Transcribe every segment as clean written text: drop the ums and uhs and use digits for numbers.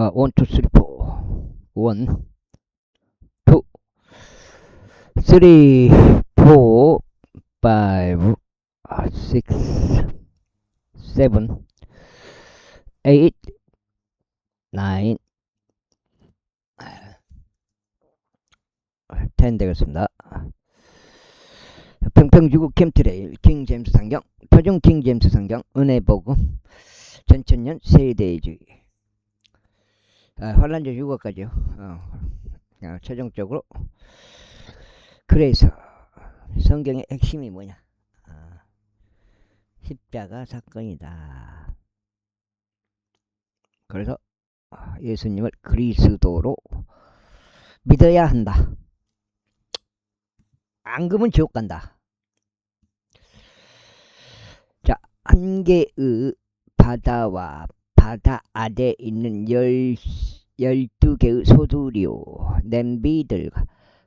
1, 2, 3, 4. 1, 2, 3, 4, 5, 6, 7, 8, 9, 10 되겠습니다. 평평주구 캠트레일 킹제임스 상경, 토종 킹제임스 상경, 은혜복음, 전천년 세대주의. 환란적 휴거까지요. 최종적으로. 그래서 성경의 핵심이 뭐냐? 십자가 사건이다. 그래서 예수님을 그리스도로 믿어야 한다. 안 그러면 지옥 간다. 자, 한 개의 바다와 바다 아래 있는 12개의 소두리오 냄비들과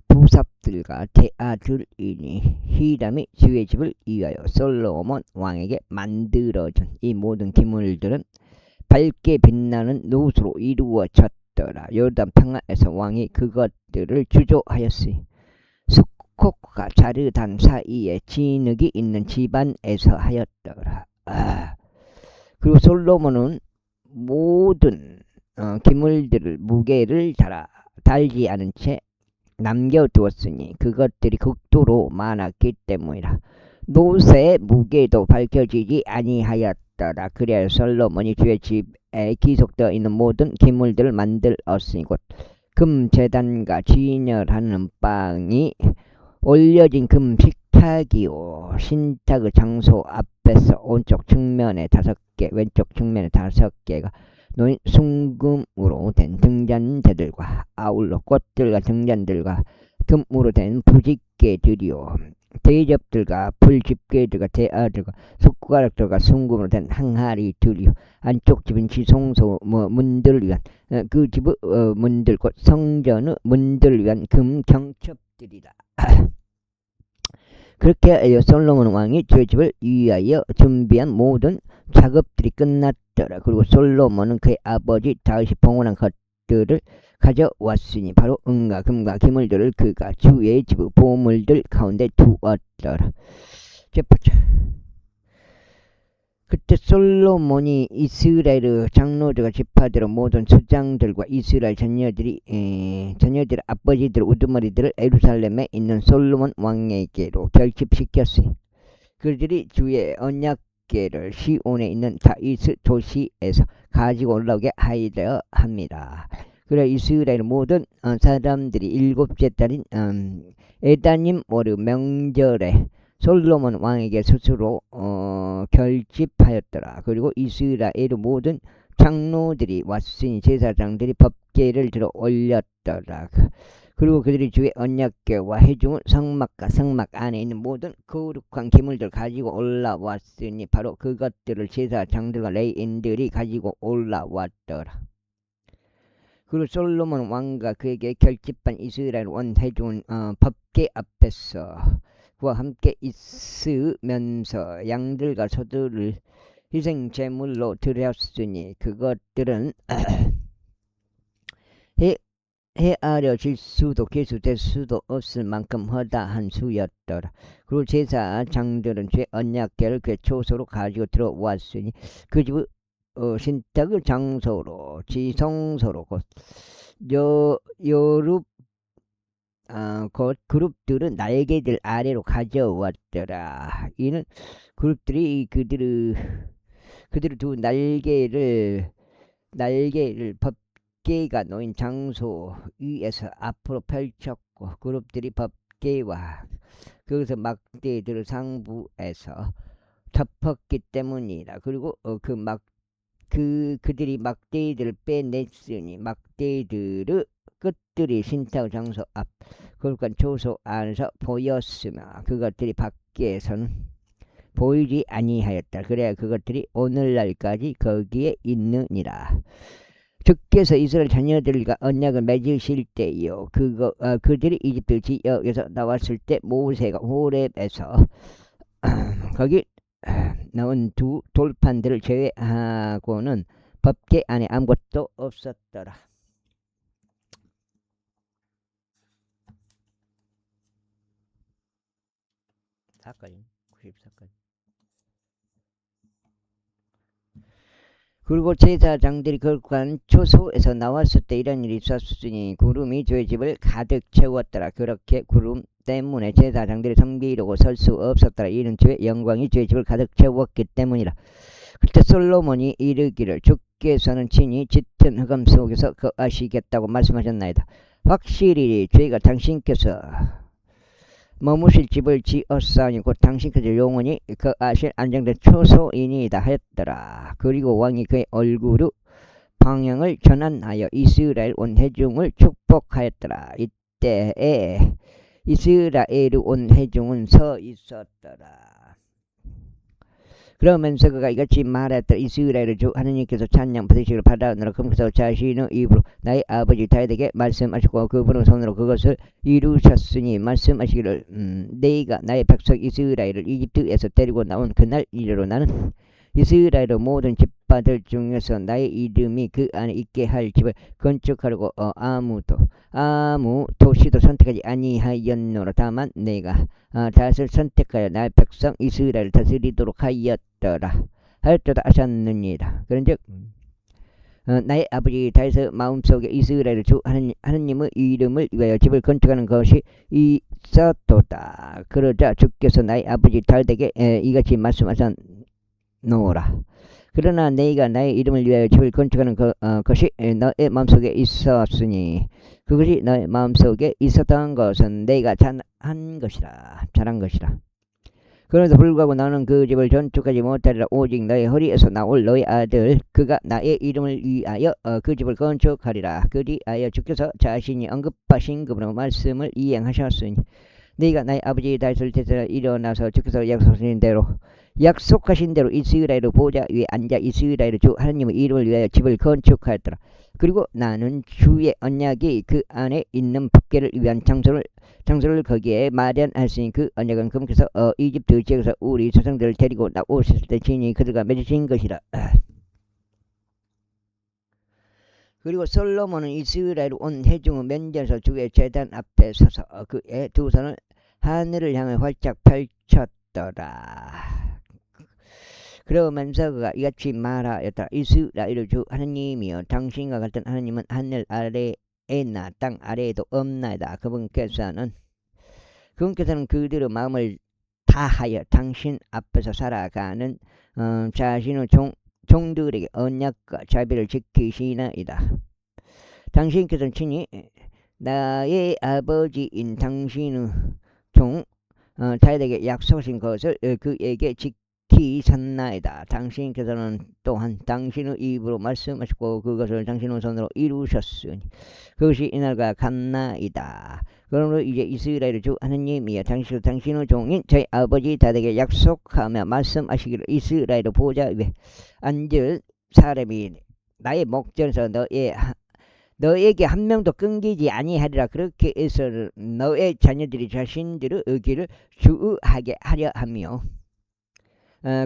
부삽들과 대아들이니 히람이 주의 집을 위하여 솔로몬 왕에게 만들어준 이 모든 기물들은 밝게 빛나는 노수로 이루어졌더라. 요단 평야에서 왕이 그것들을 주조하였으니 수콕과 자르단 사이에 진흙이 있는 집안에서 하였더라. 그리고 솔로몬은 모든 기물들을 무게를 달지 않은 채 남겨두었으니 그것들이 극도로 많았기 때문이라. 노새의 무게도 밝혀지지 아니하였더라. 그래야 솔로몬이 주의 집에 기속되어 있는 모든 기물들을 만들었으니 곧 금제단과 진열하는 빵이 올려진 금 식탁이요 신탁의 장소 앞에서 오른쪽 측면에 5개 왼쪽 측면에 5개가 놓인 순금으로 된 등잔대들과 아울러 꽃들과 등잔들과 금으로 된 부집개들이요 대접들과 불집게들과 대아들과 숟가락들과 순금으로 된 항아리들이요 안쪽 집은 지성소 문들을 위한 그 집의 문들 곧 성전의 문들을 위한 금 경첩들이다. 그렇게 솔로몬 왕이 주의 집을 위하여 준비한 모든 작업들이 끝났더라. 그리고 솔로몬은 그의 아버지 다윗이 봉헌한 것들을 가져왔으니 바로 은과 금과 기물들을 그가 주의 집의 보물들 가운데 두었더라. 그때 솔로몬이 이스라엘의 장로들과 지파들의 모든 수장들과 이스라엘 자녀들의 아버지들 우두머리들을 예루살렘에 있는 솔로몬 왕에게로 결집시켰으니 그들이 주의 언약궤를 시온에 있는 다윗의 도시에서 가지고 올라오게 하려 합니다. 그래 이스라엘 모든 사람들이 7째 달인 에다님 월의 명절에 솔로몬 왕에게 스스로 결집하였더라. 그리고 이스라엘의 모든 장로들이 왔으니 제사장들이 법궤를 들어 올렸더라. 그리고 그들이 주의 언약궤와 회중의 성막과 성막 안에 있는 모든 거룩한 기물들 가지고 올라왔으니 바로 그것들을 제사장들과 레위인들이 가지고 올라왔더라. 그리고 솔로몬 왕과 그에게 결집한 이스라엘 온 회중은 법궤 앞에서 그와 함께 있으면서 양들과 소들을 희생 제물로 드렸으니 그것들은 헤아려질 수도 계수될 수도 없을 만큼 허다한 수였더라. 그리고 제사장들은 죄 언약궤를 그 초소로 가지고 들어왔으니 그 집의 신탁의 장소로 지성소로 곧 여룹 곧 그룹들은 날개들 아래로 가져왔더라. 이는 그룹들이 그들의 두 날개를 법궤가 놓인 장소 위에서 앞으로 펼쳤고 그룹들이 법궤와 거기서 막대들을 상부에서 덮었기 때문이라. 그리고 그들이 막대들을 빼냈으니 막대들의 끝들이 신탁 장소 앞 그러니까 조소 안에서 보였으며 그것들이 밖에서는 보이지 아니하였다. 그래야 그것들이 오늘날까지 거기에 있느니라. 주께서 이스라엘 자녀들과 언약을 맺으실 때요 그들이 이집트 지역에서 나왔을 때 모세가 호렙에서 거기 나온 두 돌판들을 제외하고는 법계 안에 아무것도 없었더라. 사까지 94까지. 그리고 제사장들이 거룩한 초소에서 나왔을 때 이런 일이 있었으니 구름이 저의 집을 가득 채웠더라. 그렇게 구름 때문에 제사장들이 섬기려고 설 수 없었더라. 이는 주의 영광이 저의 집을 가득 채웠기 때문이라. 그때 솔로몬이 이르기를 주께서는 친히 짙은 흑암 속에서 거하시겠다고 말씀하셨나이다. 확실히 저희가 당신께서 머무실 집을 지었사니 곧 당신께서 영원히 거하실 안정된 초소이니이다 하였더라. 그리고 왕이 그의 얼굴로 방향을 전환하여 이스라엘 온 회중을 축복하였더라. 이때에 이스라엘 온 회중은 서 있었더라. 그러면서 그가 이같이 말했더라. 이스라엘의 주 하느님께서 찬양 받으시기를 바라노라. 그러면서 자신의 입으로 나의 아버지 다윗에게 말씀하셨고 그분의 손으로 그것을 이루셨으니 말씀하시기를 내가 나의 백성 이스라엘을 이집트에서 데리고 나온 그날 이래로 나는 이스라엘의 모든 집파들 중에서 나의 이름이 그 안에 있게 할 집을 건축하려고 아무 도시도 선택하지 아니하였노라. 다만 내가 다윗을 선택하여 나의 백성 이스라엘을 다스리도록 하였더라 하셨느니라. 그런즉 나의 아버지 다윗의 마음속에 이스라엘의 주 하느님의 이름을 위하여 집을 건축하는 것이 있었도다. 그러자 주께서 나의 아버지 다윗에게 이같이 말씀하셨노라. 그러나 내가 나의 이름을 위하여 집을 건축하는 것이 너의 마음속에 있었으니 그것이 너의 마음속에 있었던 것은 내가 잘한 것이라. 그런데도 불구하고 너는 그 집을 건축하지 못하리라. 오직 너의 허리에서 나올 너의 아들 그가 나의 이름을 위하여 그 집을 건축하리라. 그리하여 주께서 자신이 언급하신 그분의 말씀을 이행하셨으니 네가 나의 아버지 다윗을 대신하여 일어나서 주께서 약속하신 대로 이스라엘의 보좌 위에 앉아 이스라엘의 주 하나님의 이름을 위하여 집을 건축하였더라. 그리고 나는 주의 언약이 그 안에 있는 법궤를 위한 장소를 거기에 마련하시니 그 언약은 그분께서 이집트 지역에서 우리 조상들을 데리고 나오셨을 때 친히 그들과 맺으신 것이라. 그리고 솔로몬은 이스라엘 온 회중의 면전에서 주의 제단 앞에 서서 그의 두 손을 하늘을 향해 활짝 펼쳤더라. 그러면서 그가 이같이 말하였다. 이스라엘의 주 하나님이여 당신과 같은 하나님은 하늘 아래에나 땅 아래에도 없나이다. 그분께서는 그들의 마음을 다하여 당신 앞에서 살아가는 자신의 종들에게 언약과 자비를 지키시나이다. 당신께서는 친히 나의 아버지인 당신의 종 다윗에게 약속하신 것을 그에게 지키셨나이다. 당신께서는 또한 당신의 입으로 말씀하셨고 그것을 당신의 손으로 이루셨으니 그것이 이날과 같나이다. 그러므로 이제 이스라엘의 주 하나님이여 당신의 종인 저희 아버지 다윗에게 약속하며 말씀하시기를 이스라엘의 보좌 위에 앉을 사람이 나의 목전에서 너에게 한 명도 끊기지 아니하리라. 그렇게 해서 너의 자녀들이 자신들의 의기를 주의하게 하려 하며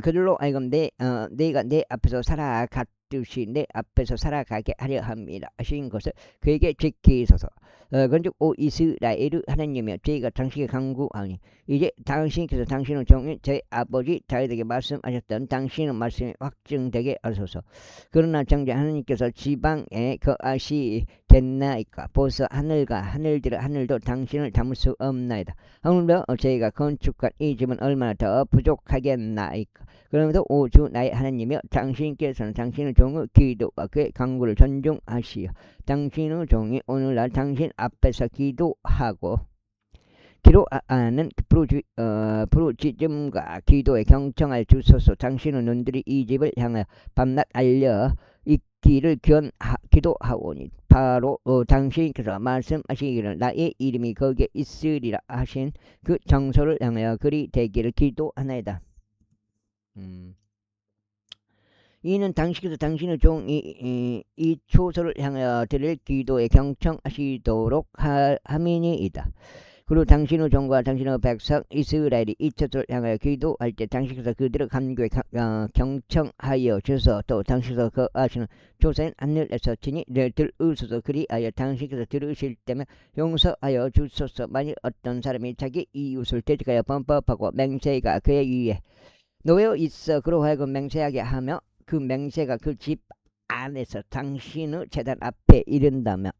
그들로 하여금 내가 내 앞에서 살아갔듯이 내 앞에서 살아가게 하려 합니다 하신 것을 그에게 지키소서. 그런즉 오 이스라엘 하나님이여 저희가 당신에게 간구하니 이제 당신께서 당신의 종인 저희 아버지 다윗에게 말씀하셨던 당신의 말씀이 확증되게 하소서. 그러나 정작 하나님께서 지방에 거하시겠나이까. 벌써 하늘도 당신을 담을 수 없나이다. 하물며 저희가 건축한 이 집은 얼마나 더 부족하겠나이까. 그러면서 오주 나의 하나님이여 당신께서는 당신의 종의 기도와 그의 간구를 존중하시어 당신의 종이 오늘날 당신 앞에서 기도하는 부르짖음과 기도에 경청할 주소서. 당신의 눈들이 이 집을 향하여 밤낮 알려 있기를 기도하오니 바로 당신께서 말씀하시기를 나의 이름이 거기에 있으리라 하신 그 장소를 향하여 그리 되기를 기도하나이다. 이는 당신께서 당신의 종이 이 초소를 향하여 드릴 기도에 경청하시도록 함이니이다. 그리고 당신의 종과 당신의 백성 이스라엘이 이처를 향하여 기도할 때 당신께서 그들의 간구에 경청하여 주셔서 또 당신께서 거하시는 조사인 하늘에서 친히 들으소서. 그리하여 당신께서 들으실 때면 용서하여 주소서. 만일 어떤 사람이 자기 이웃을 대적하여 범법하고 맹세가 그의 위에 놓여 있어 그로 하여금 맹세하게 하며 그 맹세가 그 집 안에서 당신의 제단 앞에 이른다며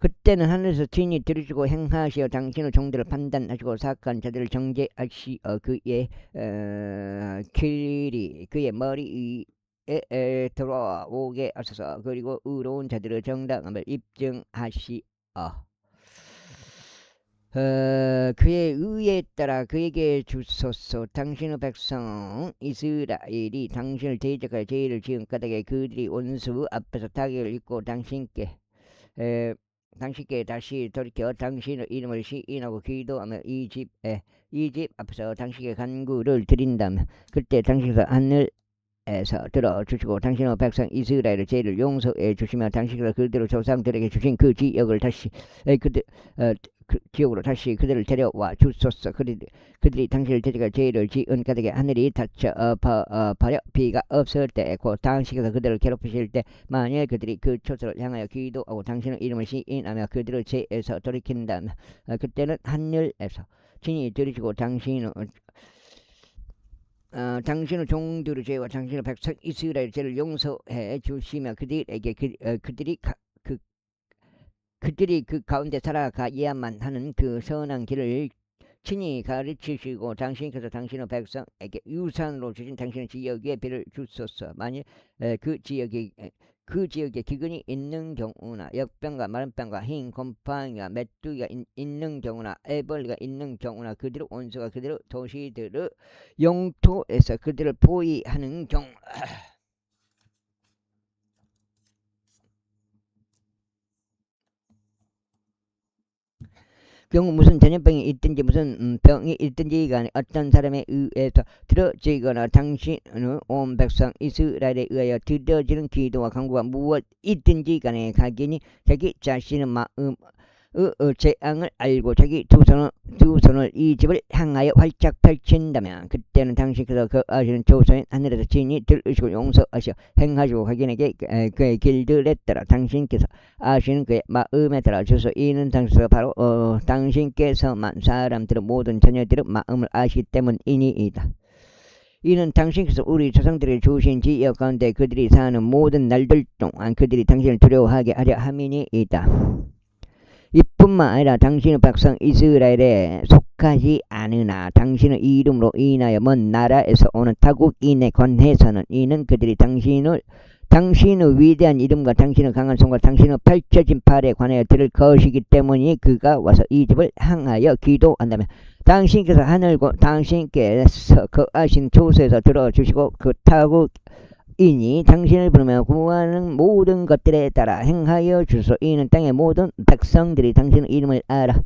그때는 하늘에서 친히 들으시고 행하시어 당신의 종들을 판단하시고 사악한 자들을 정죄하시어 그의 길이 그의 머리 위에 들어오게 하소서. 그리고 의로운 자들의 정당함을 입증하시어 그의 의에 따라 그에게 주소서. 당신의 백성 이스라엘이 당신을 대적하여 죄를 지은 까닭에 그들이 원수 앞에서 타격을 입고 당신께 다시 돌이켜 당신의 이름을 시인하고 기도하며 이 집 앞에서 당신의 간구를 드린다면 그때 당신께서 하늘에서 들어주시고 당신의 백성 이스라엘의 죄를 용서해 주시며 당신께서 그들의 조상들에게 주신 그 지역을 다시 그 지역으로 다시 그들을 데려와 주소서. 그들이 당신을 대적할 죄를 지은 까닭에 하늘이 닫혀 버려 비가 없을 때 곧 당신께서 그들을 괴롭히실 때 만일 그들이 그 초소를 향하여 기도하고 당신의 이름을 시인하며 그들의 죄에서 돌이킨다면 그때는 하늘에서 친히 들으시고 당신의 종들의 죄와 당신의 백성 이스라엘 죄를 용서해 주시며 그들에게 그들이 그 가운데 살아가야만 하는 그 선한 길을 친히 가르치시고 당신께서 당신의 백성에게 유산으로 주신 당신의 지역에 비를 주소서. 만일 그 지역에 기근이 있는 경우나 역병과 마른병과 흰 곰팡이와 메뚜기가 있는 경우나 애벌레가 있는 경우나 그들의 원수가 그들의 도시들의 영토에서 그들을 포위하는 경우 무슨 전염병이 있든지 무슨 병이 있든지 간에 어떤 사람에 의해서 들어지거나 당신의 온 백성 이스라엘에 의하여 들어지는 기도와 간구가 무엇 있든지 간에 각인이 자기 자신의 마음의 재앙을 알고 자기 두 손을 이 집을 향하여 활짝 펼친다면 그때는 당신께서 거하시는 조서인 하늘에서 친히 들으시고 용서하시어 행하시고 각인에게 그의 길들에 따라 당신께서 아시는 그의 마음에 따라 주소. 이는 당신께서 바로 당신께서만 사람들의 모든 자녀들의 마음을 아시기 때문이니이다. 이는 당신께서 우리 조상들에게 주신 지역 가운데 그들이 사는 모든 날들 동안 그들이 당신을 두려워하게 하려 함이니이다. 이뿐만 아니라 당신의 백성 이스라엘에 속하지 않으나 당신의 이름으로 인하여 먼 나라에서 오는 타국인에 관해서는 이는 그들이 당신의 위대한 이름과 당신의 강한 손과 당신의 펼쳐진 팔에 관하여 들을 것이기 때문에 그가 와서 이 집을 향하여 기도한다면 당신께서 하늘과 당신께서 거하신 조소에서 들어주시고 그 타국인이 당신을 부르며 구하는 모든 것들에 따라 행하여 주소. 이는 땅의 모든 백성들이 당신의 이름을 알아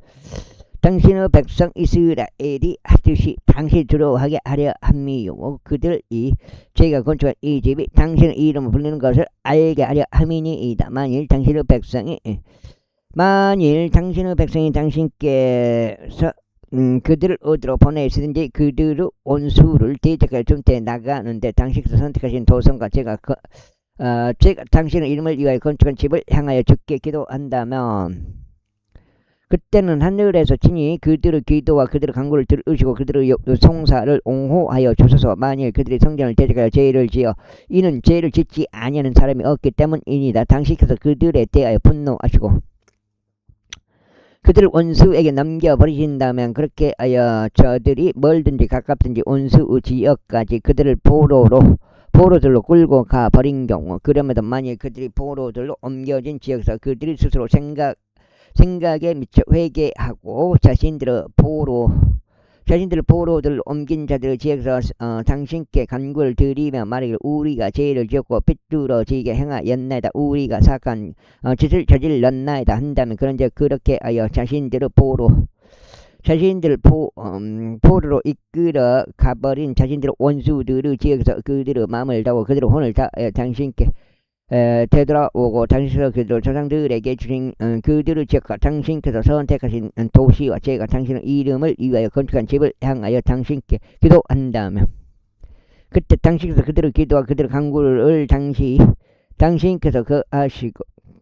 당신의 백성 이스라엘이 하듯이 당신이 두려워하게 하려 함이요 그들이 제가 건축한 이 집이 당신의 이름을 부르는 것을 알게 하려 함이니이다. 만일 당신의 백성이 당신께서 그들을 어디로 보내시든지 그들의 원수를 대적하여 전투에 나가는데 당신께서 선택하신 도성과 제가 당신의 이름을 위하여 건축한 집을 향하여 주께 기도한다면 그때는 하늘에서 친히 그들의 기도와 그들의 간구를 들으시고 그들의 송사를 옹호하여 주소서. 만일 그들이 성전을 대적하여 죄를 지어 이는 죄를 짓지 아니하는 사람이 없기 때문이니다. 당신께서 그들에 대하여 분노하시고 그들을 원수에게 넘겨버리신다면 그렇게 하여 저들이 멀든지 가깝든지 원수의 지역까지 그들을 포로들로 끌고 가버린 경우 그럼에도 만일 그들이 포로들로 옮겨진 지역에서 그들이 스스로 생각에 미쳐 회개하고 자신들을 포로들 옮긴 자들의 지역에서 당신께 간구를 드리며 말하기를 우리가 죄를 지었고 삐뚤어지게 행하였나이다. 우리가 사악한 짓을 저질렀나이다 한다면 그런즉 그렇게 하여 자신들을 포로로 이끌어 가버린 자신들의 원수들의 지역에서 그들의 마음을 다하고 그들의 혼을 다하여 당신께 되돌아오고 당신께서 그들 조상들에게 주신 그들의 지역과 당신께서 선택하신 도시와 제가 당신의 이름을 위하여 건축한 집을 향하여 당신께 기도한다며 그때 당신께서 그들의 기도와 그들의 간구를 당신께서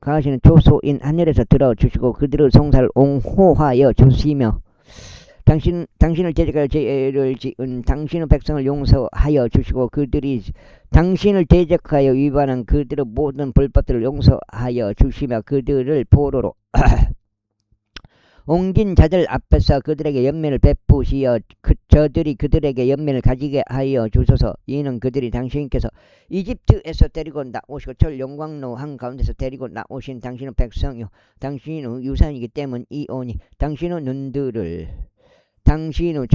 가시는 조소인 하늘에서 들어주시고 그들의 송사를 옹호하여 주시며 당신을 대적하여 죄를 지은 당신의 백성을 용서하여 주시고 그들이 당신을 대적하여 위반한 그들의 모든 불법들을 용서하여 주시며 그들을 포로로 옮긴 자들 앞에서 그들에게 연민을 베푸시어 저들이 그들에게 연민을 가지게 하여 주소서. 이는 그들이 당신께서 이집트에서 데리고 나오시고 철 용광로 한가운데서 데리고 나오신 당신의 백성이요 당신의 유산이기 때문이오니 당신의 눈들을 당신의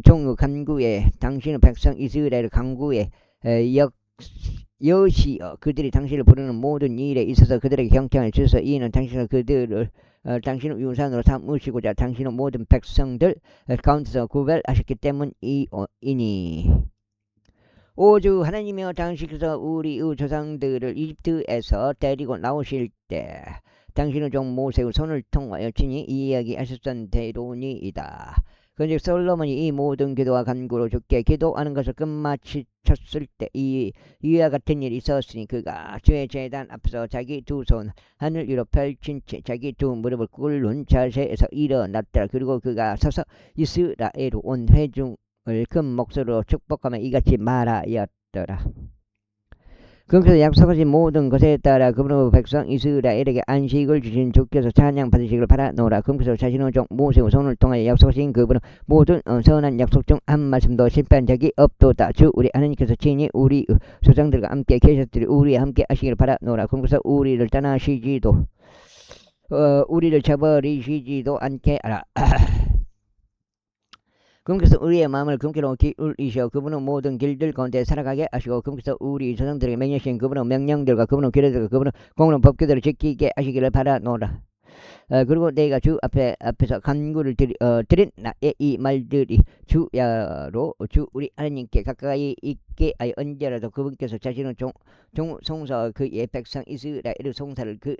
종의 간구에 당신의 백성 이스라엘 간구에 여시어 그들이 당신을 부르는 모든 일에 있어서 그들에게 경청해 주소서. 이는 당신은 그들을 당신의 유산으로 삼으시고자 당신의 모든 백성들 가운데서 구별하셨기 때문이니 오주 하나님이여 당신께서 우리의 조상들을 이집트에서 데리고 나오실 때 당신의 종 모세의 손을 통하여 친히 이야기하셨던 대로니이다. 그런즉 솔로몬이 이 모든 기도와 간구로 주께 기도하는 것을 끝마쳤을 때 이와 같은 일이 있었으니 그가 주의 제단 앞에서 자기 두 손 하늘 위로 펼친 채 자기 두 무릎을 꿇는 자세에서 일어났더라. 그리고 그가 서서 이스라엘 온 회중을 큰 목소리로 축복하며 이같이 말하였더라. 그것에서 약속하신 모든 것에 따라 그분의 백성 이스라엘에게 안식을 주신 주께서 찬양 받으시기를 바라노라. 그분께서 자신의 종 모세의 손을 통하여 약속하신 그분의 모든 선한 약속 중 한 말씀도 실패한 적이 없도다. 주 우리 하나님께서 친히 우리 조상들과 함께 계셨으리 우리와 함께 하시기를 바라노라. 그분께서 우리를 떠나시지도 우리를 저버리시지도 않게 하라. 그분께서 우리의 마음을 그분께로 기울이시어 그분의 모든 길들 가운데 살아가게 하시고 그분께서 우리 조상들에게 명령하신 그분의 명령들과 그분의 규례들과 그분의 공의로운 법규들을 지키게 하시기를 바라노라. 그리고 내가 주 앞에서 간구를 드린 나의 이 말들이 주야로 주 우리 하나님께 가까이 있게 하여 언제라도 그분께서 자신의 송사 그의 백성 이스라엘의 송사를 그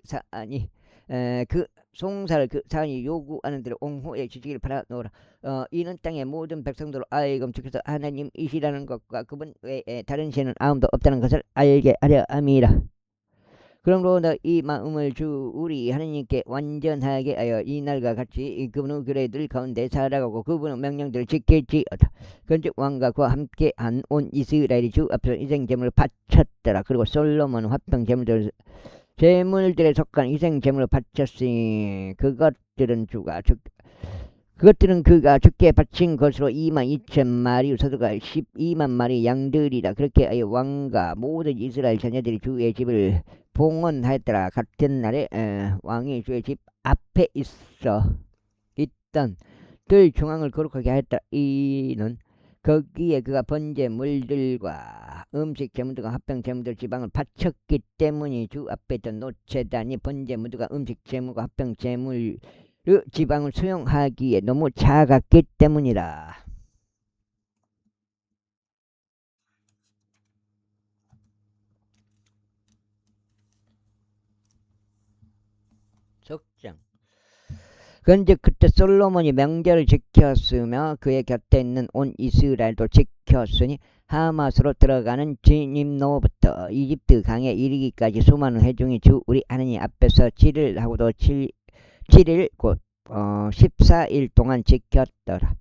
사안이 요구하는 대로 옹호해 주시기를 바라노라. 이는 땅의 모든 백성들로 하여금 주께서 하나님이시라는 것과 그분 외에 다른 신은 아무도 없다는 것을 알게 하려 함이라. 그러므로 이 마음을 주 우리 하나님께 완전하게 하여 이날과 같이 그분의 규례들 가운데 살아가고 그분의 명령들을 지킬지어다. 그런즉 왕과 그와 함께한 온 이스라엘이 주 앞에서 희생제물을 바쳤더라. 그리고 솔로몬은 화평 제물들에 속한 희생제물을 바쳤으니 그것들은 그가 주께 바친 것으로 22,000마리 소두가 12만 마리 양들이라. 그렇게 하여 왕과 모든 이스라엘 자녀들이 주의 집을 봉헌하였더라. 같은 날에 왕이 주의 집 앞에 있던 들 중앙을 거룩하게 하였더라. 이는 거기에 그가 번제물들과 음식 제물들과 합병 제물들 지방을 바쳤기 때문이 주 앞에 있던 노제단이 번제물들과 음식 제물과 합병 제물 지방을 수용하기에 너무 작았기 때문이라. 적장. 그런즉 그때 솔로몬이 명절을 지켰으며 그의 곁에 있는 온 이스라엘도 지켰으니 하마스로 들어가는 진입로부터 이집트 강에 이르기까지 수많은 회중이 주 우리 하나님 앞에서 7일 하고도 7일 곧 14일 동안 지켰더라.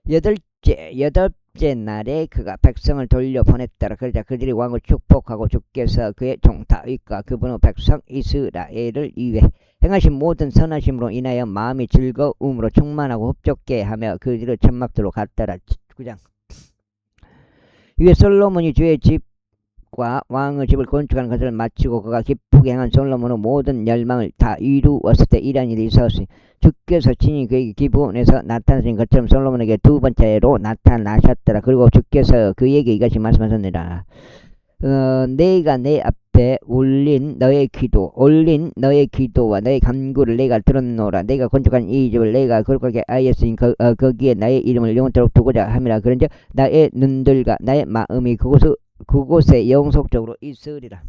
여덟째 날에 그가 백성을 돌려보냈더라. 그러자 그들이 왕을 축복하고 주께서 그의 종 다윗과 그분의 백성 이스라엘을 위해 행하신 모든 선하심으로 인하여 마음이 즐거움으로 충만하고 흡족해 하며 그들의 천막들로 갔더라. 9장. 이에 솔로몬이 주의 집과 왕의 집을 건축하는 것을 마치고 그가 기쁘게 행한 솔로몬의 모든 열망을 다 이루었을 때 이러한 일이 있었으니 주께서 친히 그에게 기브온에서 나타나신 것처럼 솔로몬에게 두 번째로 나타나셨더라. 그리고 주께서 그에게 이같이 말씀하셨느니라. 내가 내 앞에 올린 너의 기도와 너의 간구를 내가 들었노라. 내가 건축한 이 집을 내가 거룩하게 하였으니 거기에 나의 이름을 영원토록 두고자 함이라. 그런즉 나의 눈들과 나의 마음이 그곳에 영속적으로 있으리라.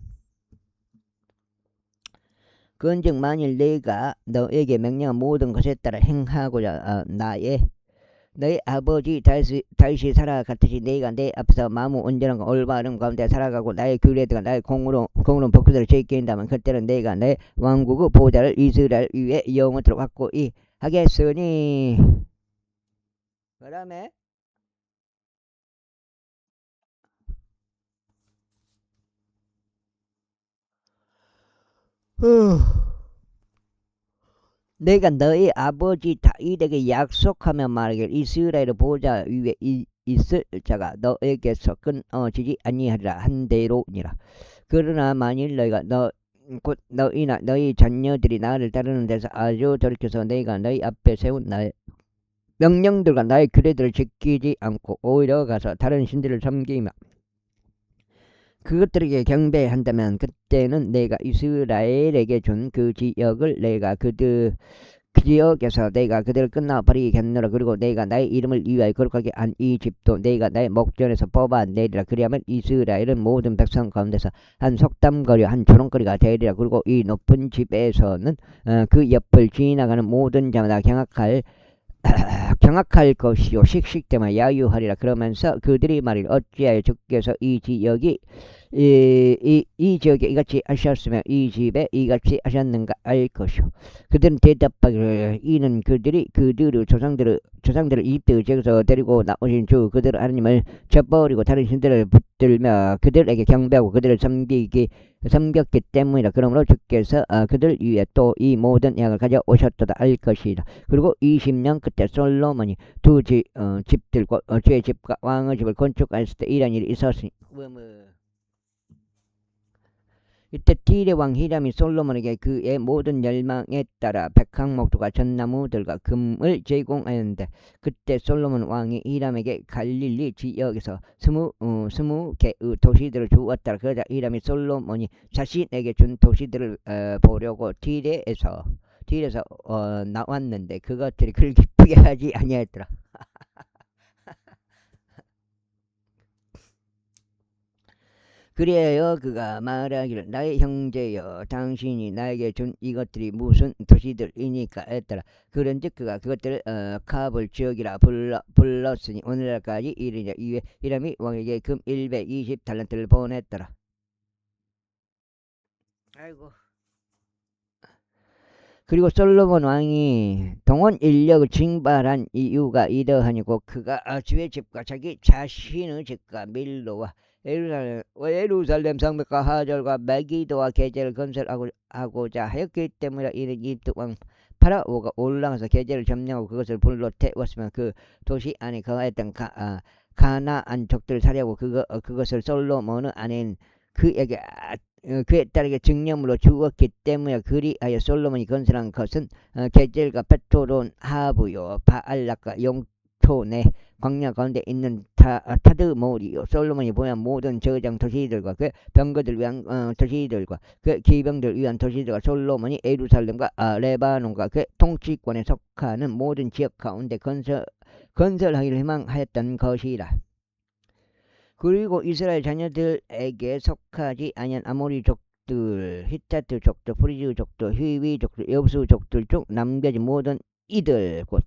그런즉 만일 내가 너에게 명령한 모든 것에 따라 행하고자 너희 아버지 다윗이 살아갔듯이 내가 내 앞에서 마무 온전한 올바른 가운데 살아가고 나의 규례들과 나의 공으로 복수들을 지킨다면 그때는 내가 내 왕국의 보좌를 이스라엘 위에 영원토록 확고히 하겠으니. 그 다음에 내가 너희 아버지 다윗에게 약속하며 말하길 이스라엘의 보좌 위에 있을 자가 너에게서 끊어지지 아니하리라 한대로니라. 그러나 만일 너희가 곧 너희나 너희 자녀들이 나를 따르는 데서 아주 돌이켜서 내가 너희 앞에 세운 나의 명령들과 나의 규례들을 지키지 않고 오히려 가서 다른 신들을 섬기며 그것들에게 경배한다면 그때는 내가 이스라엘에게 준 그 지역을 내가 그 지역에서 내가 그들을 끝나버리겠노라. 그리고 내가 나의 이름을 위하여 거룩하게 한 이 집도 내가 나의 목전에서 뽑아내리라. 그리하면 이스라엘은 모든 백성 가운데서 한 속담거리 한 조롱거리가 되리라. 그리고 이 높은 집에서는 그 옆을 지나가는 모든 자마다 경악할 것이요 씩씩대며 야유하리라. 그러면서 그들이 말이라 어찌하여 주께서 이 지역이 이 지역에 이같이 하셨으며 이 집에 이같이 하셨는가 알 것이요. 그들은 대답하기를 이는 그들의 조상들을 이집트 지역에서 데리고 나오신 주 그들 하나님을 저버리고 다른 신들을 붙들며 그들에게 경배하고 그들을 섬겼기 때문이라. 그러므로 주께서 그들 위에 또 이 모든 양을 가져오셨도다 알 것이다. 그리고 20년 그때 솔로몬이 두 집들과 주의 집과 왕의 집을 건축하였을 때 이런 일이 있었으니 이때 딜의 왕 히람이 솔로몬에게 그의 모든 열망에 따라 백항목도가 전나무들과 금을 제공하였는데 그때 솔로몬 왕이 히람에게 갈릴리 지역에서 20개의 도시들을 주었더라. 그러자 히람이 솔로몬이 자신에게 준 도시들을 보려고 딜에서 나왔는데 그것들이 그를 기쁘게 하지 아니하였더라. 그리하여 그가 말하기를 나의 형제여 당신이 나에게 준 이것들이 무슨 도시들이니까 했더라. 그런즉 그가 그것들을 카불 지역이라 불렀으니 오늘날까지 이르냐. 이에 히람이 왕에게 금 120달란트를 보냈더라. 아이고. 그리고 솔로몬 왕이 동원 인력을 징발한 이유가 이러하니고 그가 주의 집과 자기 자신의 집과 밀로와 예루살렘 성벽과 하절과 메기도와 게제를 건설하고자 하였기 때문이라. 이는 이집트 왕 파라오가 올라가서 게제를 점령하고 그것을 불로 태웠으면 그 도시 안에 거하였던 가나안 족들을 살해하고 그것을 솔로몬의 아내인 그에게 그에 따르게 증념으로 주었기 때문에. 그리하여 솔로몬이 건설한 것은 게젤과 베토론 하부요 바알락과 용토네 광야 가운데 있는 타드모리요. 솔로몬이 보낸 모든 저장 도시들과 그 병거들 위한 도시들과 그 기병들 위한 도시들과 솔로몬이 예루살렘과 레바논과 그 통치권에 속하는 모든 지역 가운데 건설하기를 희망하였던 것이라. 그리고 이스라엘 자녀들에게 속하지 아니한 아모리 족들, 히타트 족들, 프리즈 족들, 히위 족들, 여부수 족들 중 남겨진 모든 이들 곧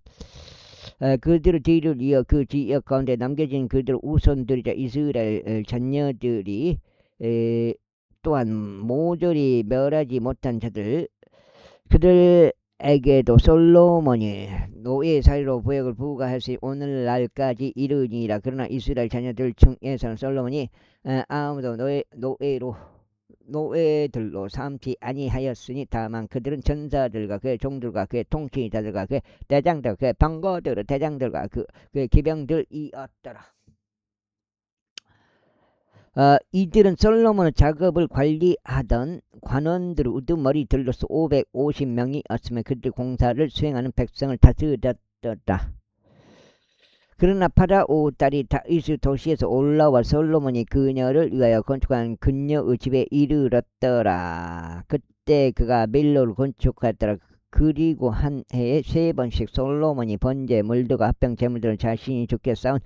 그들의 뒤를 이어 그 지역 가운데 남겨진 그들 우선들이자 이스라엘 자녀들이 또한 모조리 멸하지 못한 자들 그들에게도 솔로몬이 노예 사이로 부역을 부과했으니 오늘날까지 이르니라. 그러나 이스라엘 자녀들 중에서는 솔로몬이 아무도 노예들로 삼지 아니하였으니 다만 그들은 전사들과 그의 종들과 그의 통치자들과 그의 대장들 그의 병거들의 대장들과 그의 기병들이었더라. 이들은 솔로몬의 작업을 관리하던 관원들의 우두머리들로서 550명이었으며 그들 공사를 수행하는 백성을 다스렸다. 그러나 파라오 딸이 다윗의 도시에서 올라와 솔로몬이 그녀를 위하여 건축한 그녀의 집에 이르렀더라. 그때 그가 밀로를 건축하였더라. 그리고 한 해에 3번씩 솔로몬이 번제 물들과 합병 제물들을 자신이 주께 쌓은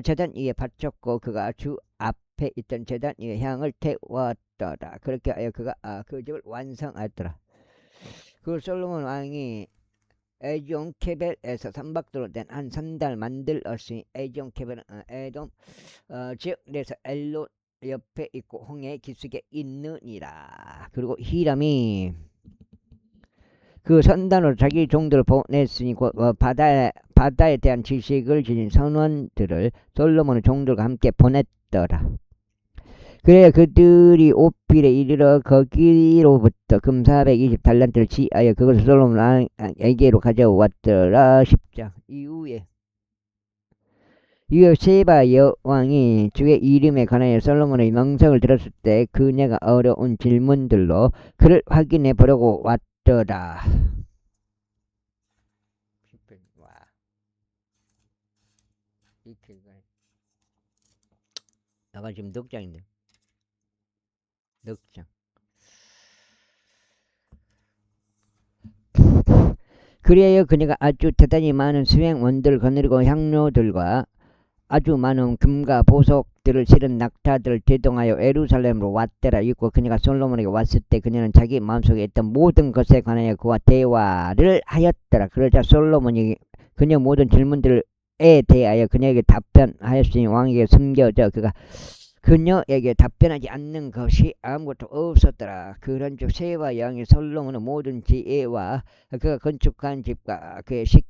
제단 위에 바쳤고 그가 주 앞에 있던 제단 위에 향을 태웠더라. 그렇게 하여 그가 그 집을 완성하였더라. 그 솔로몬 왕이 에종 케벨에서 삼박도로 된 한 산달 만들었으니 에종 케벨은 에돔 즉 그래서 엘롯 옆에 있고 홍해 기슭에 있느니라. 그리고 히람이 그 선단으로 자기 종들을 보냈으니 바다에 대한 지식을 지닌 선원들을 솔로몬의 종들과 함께 보냈더라. 그래 그들이 오필에 이르러 거기로부터 금 420달란트를 취하여 그것을 솔로몬에게로 가져왔더라. 10장 이후에 세바 여왕이 주의 이름에 관하여 솔로몬의 명성을 들었을 때 그녀가 어려운 질문들로 그를 확인해 보려고 왔더라. 와. 내가 지금 넉장인데 넉장. 그리하여 그녀가 아주 대단히 많은 수행원들을 거느리고 향료들과 아주 많은 금과 보석들을 실은 낙타들을 대동하여 예루살렘으로 왔더라. 있고 그녀가 솔로몬에게 왔을 때 그녀는 자기 마음속에 있던 모든 것에 관하여 그와 대화를 하였더라. 그러자 솔로몬이 그녀 모든 질문들에 대하여 그녀에게 답변하였으니 왕에게 숨겨져 그녀에게 답변하지 않는 것이 아무것도 없었더라. 그런즉 세바 여왕이 솔로몬의 모든 지혜와 그가 건축한 집과 그의 식탁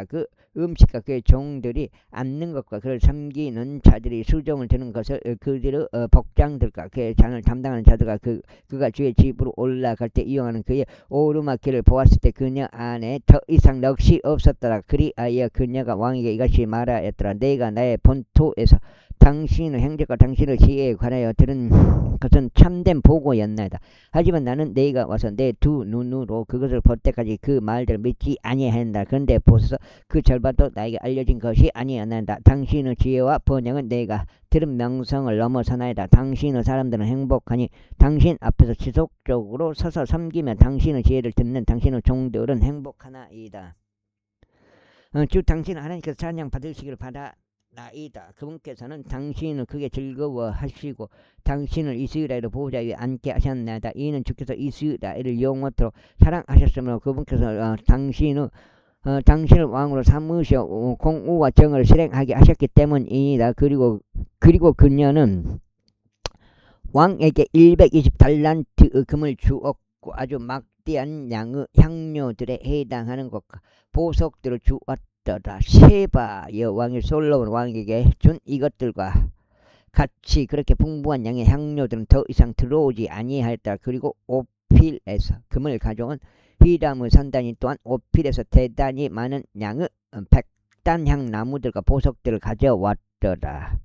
그 음식과 그의 종들이 앉는 것과 그를 섬기는 자들이 수종을 드는 것을 그들의 복장들과 그의 잔을 담당하는 자들과 그가 주의 집으로 올라갈 때 이용하는 그의 오르막길을 보았을 때 그녀 안에 더 이상 넋이 없었더라. 그리하여 그녀가 왕에게 이같이 말하였더라. 내가 나의 본토에서 당신의 행적과 당신의 지혜에 관하여 들은 것은 참된 보고였나이다. 하지만 나는 내가 와서 내 두 눈으로 그것을 볼 때까지 그 말들을 믿지 아니한다. 그런데 보소서 그 절반도 나에게 알려진 것이 아니었나이다. 당신의 지혜와 번영은 내가 들은 명성을 넘어서나이다. 당신의 사람들은 행복하니 당신 앞에서 지속적으로 서서 섬기며 당신의 지혜를 듣는 당신의 종들은 행복하나이다. 주 당신은 하나님께서 찬양 받으시기를 바라나이다. 그분께서는 당신을 크게 즐거워하시고 당신을 이스라엘의 보호자 위에 앉게 하셨나이다. 이는 주께서 이스라엘을 영원토록 사랑하셨으므로 그분께서 당신을 왕으로 삼으셔 공의와 정의를 실행하게 하셨기 때문이다. 그리고 그녀는 왕에게 120달란트 금을 주었고 아주 막대한 양의 향료들에 해당하는 것과 보석들을 주었더라. 세바 여왕이 솔로몬 왕에게 준 이것들과 같이 그렇게 풍부한 양의 향료들은 더 이상 들어오지 아니하였더라. 그리고 오필에서 금을 가져온 히람의 산단이 또한 오필에서 대단히 많은 양의 백단향 나무들과 보석들을 가져왔더라.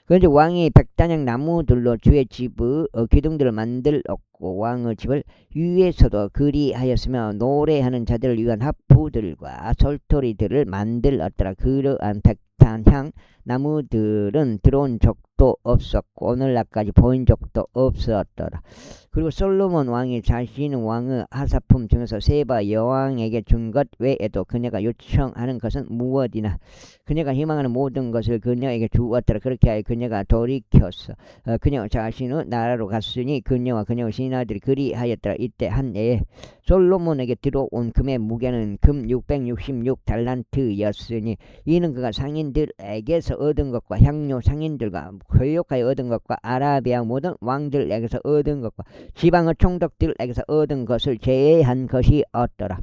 그런데 왕이 백단향 나무들로 주의 집의 기둥들을 만들었고 왕의 집을 위에서도 그리하였으며 노래하는 자들을 위한 하프들과 솔토리들을 만들었더라. 그러한 백단향 나무들은 들어온 적도 없었고 오늘날까지 보인 적도 없었더라. 그리고 솔로몬 왕이 자신의 왕의 하사품 중에서 세바 여왕에게 준 것 외에도 그녀가 요청하는 것은 무엇이나 그녀가 희망하는 모든 것을 그녀에게 주었더라. 그렇게 하여 그녀가 돌이켰어. 그녀 자신의 나라로 갔으니 그녀와 그녀의 신하들이 그리하였더라. 이때 한 해에 솔로몬에게 들어온 금의 무게는 금 666달란트였으니 이는 그가 상인들에게서 얻은 것과 향료 상인들과 교역하여 얻은 것과 아라비아 모든 왕들에게서 얻은 것과 지방의 총독들에게서 얻은 것을 제외한 것이었더라.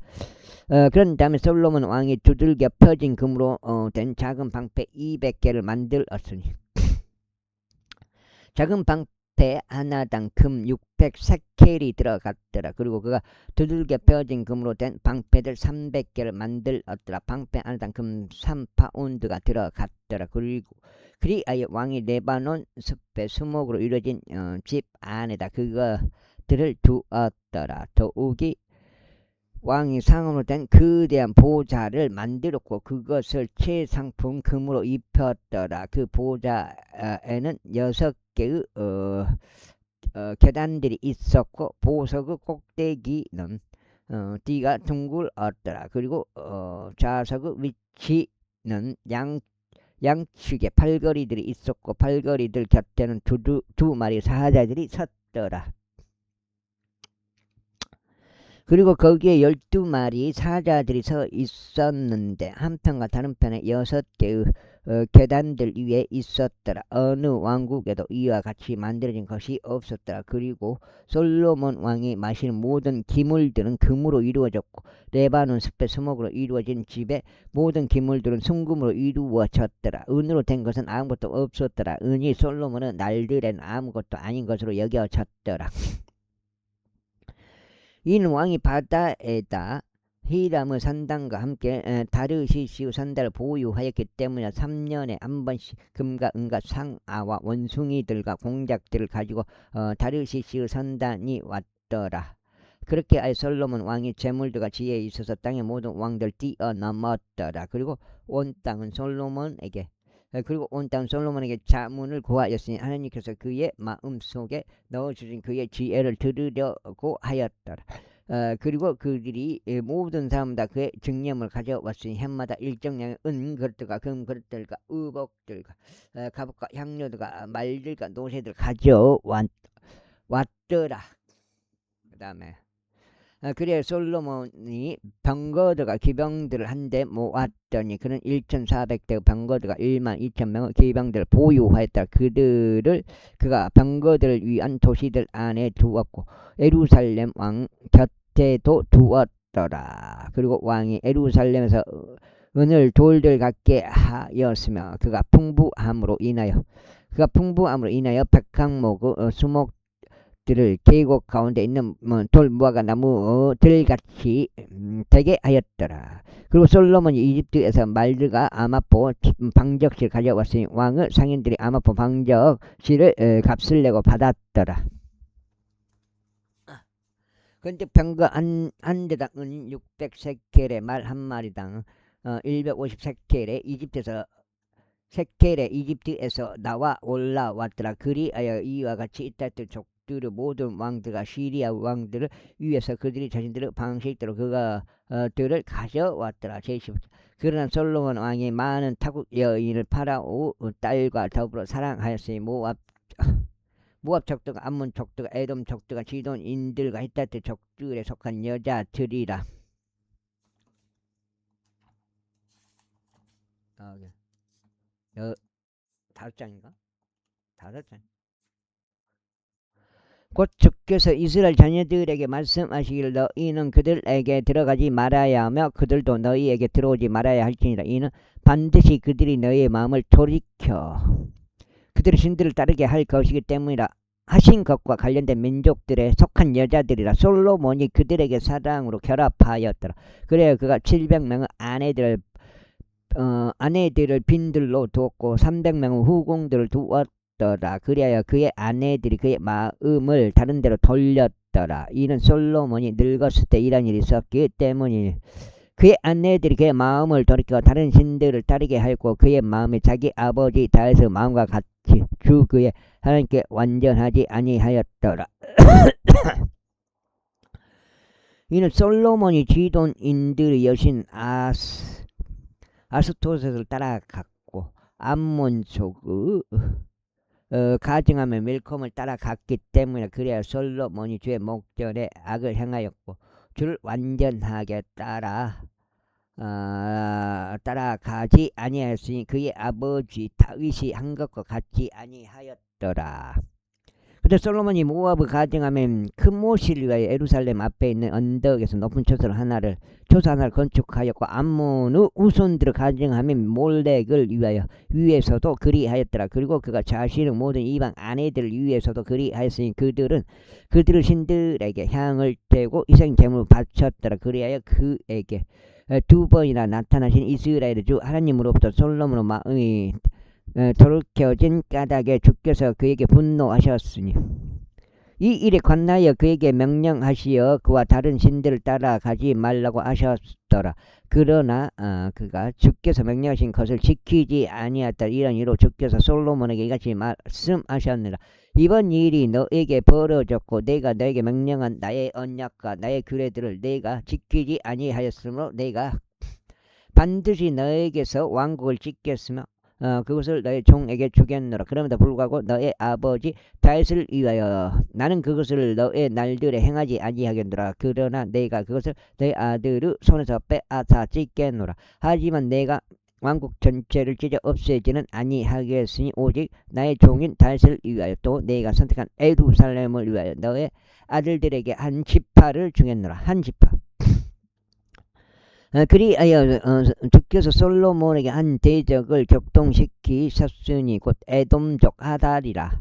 그런 다음에 솔로몬 왕이 두들겨 펴진 금으로 된 작은 방패 200개를 만들었으니 작은 방패 하나당 금 600세켈이 들어갔더라. 그리고 그가 두들겨 펴진 금으로 된 방패들 300개를 만들었더라. 방패 하나당 금 3파운드가 들어갔더라. 그리하여 왕이 레바논 숲의 수목으로 이루어진 집 안에다 그것들을 두었더라. 더욱이 왕이 상으로 된 거대한 보좌를 만들었고 그것을 최상품 금으로 입혔더라. 그 보좌에는 6개의 계단들이 있었고 보석의 꼭대기는 띠가 둥글었더라. 그리고 좌석의 위치는 양측에 팔걸이들이 있었고 팔걸이들 곁에는 두 마리 사자들이 섰더라. 그리고 거기에 12마리 사자들이 서 있었는데 한편과 다른 편에 6개의 계단들 위에 있었더라. 어느 왕국에도 이와 같이 만들어진 것이 없었더라. 그리고 솔로몬 왕이 마시는 모든 기물들은 금으로 이루어졌고 레바논 숲의 수목으로 이루어진 집에 모든 기물들은 순금으로 이루어졌더라. 은으로 된 것은 아무것도 없었더라. 은이 솔로몬은 날들엔 아무것도 아닌 것으로 여겨졌더라. 이는 왕이 바다에다 히람의 산당과 함께 다르시시의 산당을 보유하였기 때문에 3년에 한 번씩 금과 은과 상아와 원숭이들과 공작들을 가지고 다르시시의 산당이 왔더라. 그렇게 아예 솔로몬 왕이 재물들과 지혜에 있어서 땅의 모든 왕들 뛰어넘었더라. 그리고 온 땅은 솔로몬에게 자문을 구하였으니 하나님께서 그의 마음속에 넣어주신 그의 지혜를 들으려고 하였더라. 그리고 그들이 모든 사람 다 그의 증념을 가져왔으니 해마다 일정량의 은 그릇들과 금 그릇들과 의복들과 갑옷과 향료들과 말들과 노새들 가져왔더라. 그 다음에 그래 솔로몬이 병거들과 기병들을 한데 모았더니 그는 1400대 병거들과 12,000명의 기병들을 보유하였다. 그가 병거들을 위한 도시들 안에 두었고 예루살렘 왕 곁에도 두었더라. 그리고 왕이 예루살렘에서 은을 돌들 갖게 하였으며 그가 풍부함으로 인하여 백항목의 수목 들을 계곡 가운데 있는 돌무화과 나무들같이 되게 하였더라. 그리고 솔로몬이 이집트에서 말들과 아마포 방적실 가져왔으니 왕의 상인들이 아마포 방적실을 값을 내고 받았더라. 근데 병거 한 대당 은 600세켈에 말 한 마리당 150세켈에 이집트에서 나와 올라왔더라. 그리하여 이와 같이 이따들 족들의 모든 왕들과 시리아 왕들을 위해서 그들이 자신들의 방식대로 그들을 가져왔더라. 그러나 솔로몬 왕이 많은 타국 여인을 파라오 딸과 더불어 사랑하였으니 모압 족들과 암몬 족들과 에돔 족들과 지돈인들과 히타트 족들에 속한 여자들이라. 다섯 장인가? 곧 주께서 이스라엘 자녀들에게 말씀하시기를 너희는 그들에게 들어가지 말아야 하며 그들도 너희에게 들어오지 말아야 할지니라. 이는 반드시 그들이 너희의 마음을 돌이켜 그들의 신들을 따르게 할 것이기 때문이라 하신 것과 관련된 민족들에 속한 여자들이라. 솔로몬이 그들에게 사랑으로 결합하였더라. 그래야 그가 700명의 아내들을 빈들로 두었고 300명의 후궁들을 두었더라. 그리하여 그의 아내들이 그의 마음을 다른 데로 돌렸더라. 이는 솔로몬이 늙었을 때 이런 일이 있었기 때문이니 그의 아내들이 그의 마음을 돌이켜 다른 신들을 따르게 하였고 그의 마음이 자기 아버지 다윗의 마음과 같이 주 그의 하나님께 완전하지 아니하였더라. 이는 솔로몬이 지돈인들의 여신 아스토셋을 따라갔고 암몬 족의 가증하며 밀콤을 따라갔기 때문에 그래야 솔로몬이 주의 목전에 악을 행하였고 주를 완전하게 따라가지 아니하였으니 그의 아버지 다윗이 한 것과 같지 아니하였더라. 그때 솔로몬이 모압을 가증하면 큰 모시를 위하여 예루살렘 앞에 있는 언덕에서 높은 초소 하나를 건축하였고 암몬의 우손들을 가증하면 몰렉을 위하여 위에서도 그리하였더라. 그리고 그가 자신의 모든 이방 아내들을 위해서도 그리하였으니 그들은 그들의 신들에게 향을 떼고 희생제물을 바쳤더라. 그리하여 그에게 두 번이나 나타나신 이스라엘의 주 하나님으로부터 솔로몬의 마음이 돌이켜진 까닭에 주께서 그에게 분노하셨으니 이 일에 관하여 그에게 명령하시어 그와 다른 신들을 따라가지 말라고 하셨더라. 그러나 그가 주께서 명령하신 것을 지키지 아니하였다. 이런 이유로 주께서 솔로몬에게 이같이 말씀하셨느라. 이번 일이 너에게 벌어졌고 내가 너에게 명령한 나의 언약과 나의 규례들을 내가 지키지 아니하였으므로 내가 반드시 너에게서 왕국을 찢겠으며 그것을 너의 종에게 주겠노라. 그럼에도 불구하고 너의 아버지 다윗을 위하여 나는 그것을 너의 날들에 행하지 아니하겠노라. 그러나 내가 그것을 너의 아들의 손에서 빼앗아 찢겠노라. 하지만 내가 왕국 전체를 찢어 없애지는 아니하겠으니 오직 나의 종인 다윗을 위하여 또 내가 선택한 예루살렘을 위하여 너의 아들들에게 한 지파를 주겠노라. 한 지파. 그리하여 주께서 솔로몬에게 한 대적을 격동시키셨으니 곧 에돔족 하달이라.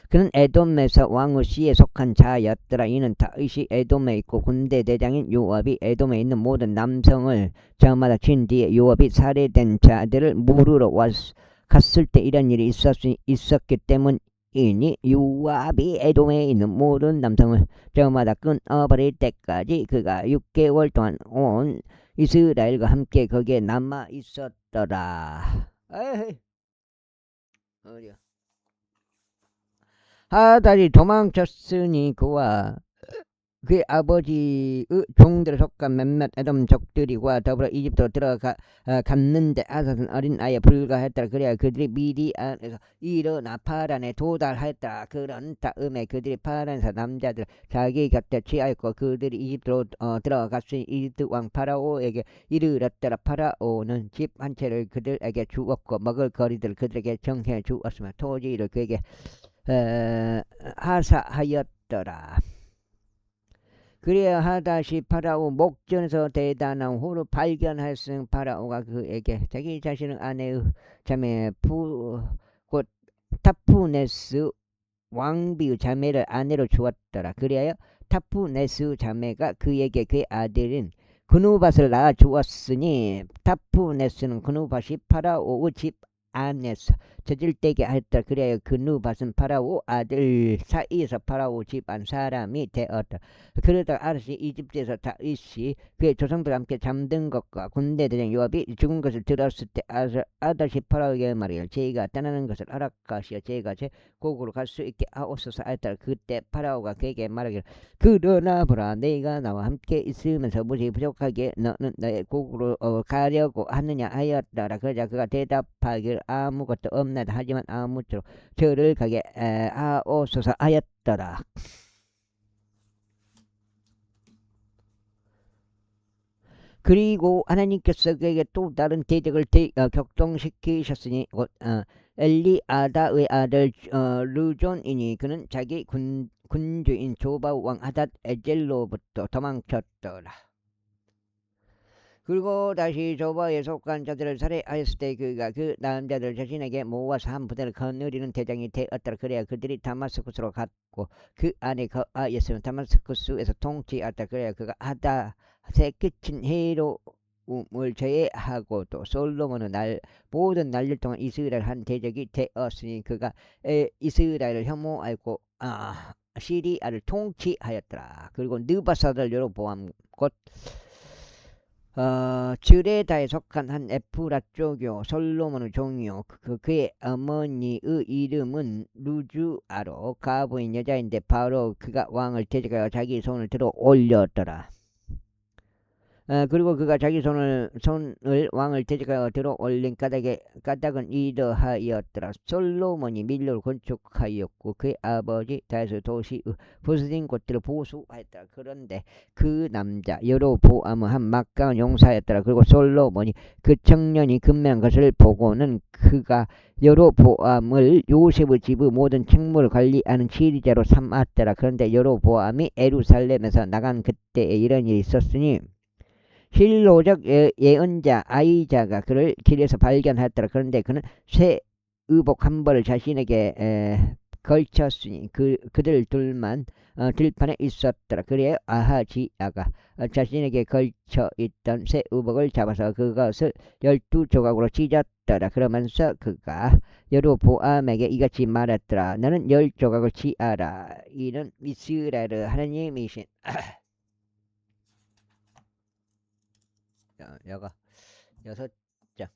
그는 에돔에서 왕후시에 속한 자였더라. 이는 다윗이 에돔에 있고 군대 대장인 요압이 에돔에 있는 모든 남성을 저마다 친 뒤에 요압이 살해된 자들을 물으러 갔을 때 이런 일이 있었기 때문이니 요압이 에돔에 있는 모든 남성을 저마다 끊어버릴 때까지 그가 6개월 동안 온 이스라엘과 함께 거기에 남아 있었더라. 에이, 어디야? 하달이 도망쳤으니 그와 그의 아버지의 종들에 속한 몇몇 에돔족들과 더불어 이집트로 들어갔는데 아사는 어린 아이에 불과했더라. 그래야 그들이 미디안에서 일어나 파란에 도달하였다. 그런 다음에 그들이 파란에서 남자들 자기 곁에 취하였고 그들이 이집트로 들어갔으니 이집트 왕 파라오에게 이르렀더라. 파라오는 집 한 채를 그들에게 주었고 먹을 거리들을 그들에게 정해 주었으며 토지를 그에게 하사하였더라. 그래야 하다시 파라오 목전에서 대단한 호를 발견하였으니 파라오가 그에게 자기 자신의 아내의 자매 곧 타푸네스 왕비의 자매를 아내로 주었더라. 그리하여 타푸네스 자매가 그에게 그의 아들인 그누밧을 낳아 주었으니 타푸네스는 그누밧이 파라오의 집 안에서 저질되게 하였다. 그래야 그누밧은 파라오 아들 사이에서 파라오 집안 사람이 되었다. 그러다가 아르시 이집트에서 다윗이 그의 조상들과 함께 잠든 것과 군대 대장 요압이 죽은 것을 들었을 때 아다시 파라오에게 말이야 제가 떠나는 것을 허락하시어 제가 제 고국으로 갈 수 있게 하옵소서 하였다. 그때 파라오가 그에게 말하기를 그러나 보라 내가 나와 함께 있으면서 무지 부족하게 너는 너의 고국으로 가려고 하느냐 하였더라. 그러자 그가 대답하기를 아무것도 없나이다. 하지만 아무쪼록 저를 가게 하옵소서 하였더라. 그리고 하나님께서 그에게 또 다른 대적을 격동시키셨으니 곧 엘리아다의 아들 르존이니 그는 자기 군주인 조바 왕 하닷 에젤로부터 도망쳤더라. 그리고 다시 조바에 속한 자들을 살해하였을 때 그가 그 남자들 자신에게 모아서 한 부대를 거느리는 대장이 되었더라. 그래야 그들이 다마스쿠스로 갔고 그 안에 거하였으면 다마스쿠스에서 통치하였다. 그래야 그가 하닷에 끼친 해로움을 제외하고 또 솔로몬은 모든 날들 동안 이스라엘 한 대적이 되었으니 그가 이스라엘을 혐오하였고 시리아를 통치하였더라. 그리고 느바사들 여로보암 곧 즈레다에 속한 한 에프라 쪽이요 솔로몬의 종이요 그의 어머니의 이름은 루주아로 가부인 여자인데 바로 그가 왕을 대적하여 자기 손을 들어 올렸더라. 그리고 그가 자기 손을 왕을 대적하여 들어 올린 까닭은 이러하였더라. 솔로몬이 밀로를 건축하였고 그의 아버지 다윗의 도시의 부서진 곳들을 보수하였더라. 그런데 그 남자 여로보암은 한 막강한 용사였더라. 그리고 솔로몬이 그 청년이 금매한 것을 보고는 그가 여로보암을 요셉의 집의 모든 책무를 관리하는 지휘자로 삼았더라. 그런데 여로보암이 예루살렘에서 나간 그때에 이런 일이 있었으니 실로적 예언자 아이자가 그를 길에서 발견하였더라. 그런데 그는 새 의복 한 벌을 자신에게 걸쳤으니 그들 둘만 들판에 있었더라. 그래야 아하지야가 자신에게 걸쳐 있던 새 의복을 잡아서 그것을 12조각으로 찢었더라. 그러면서 그가 여로보암에게 이같이 말했더라. 너는 10조각을 찌어라. 이는 이스라엘의 하나님이신 여가 6장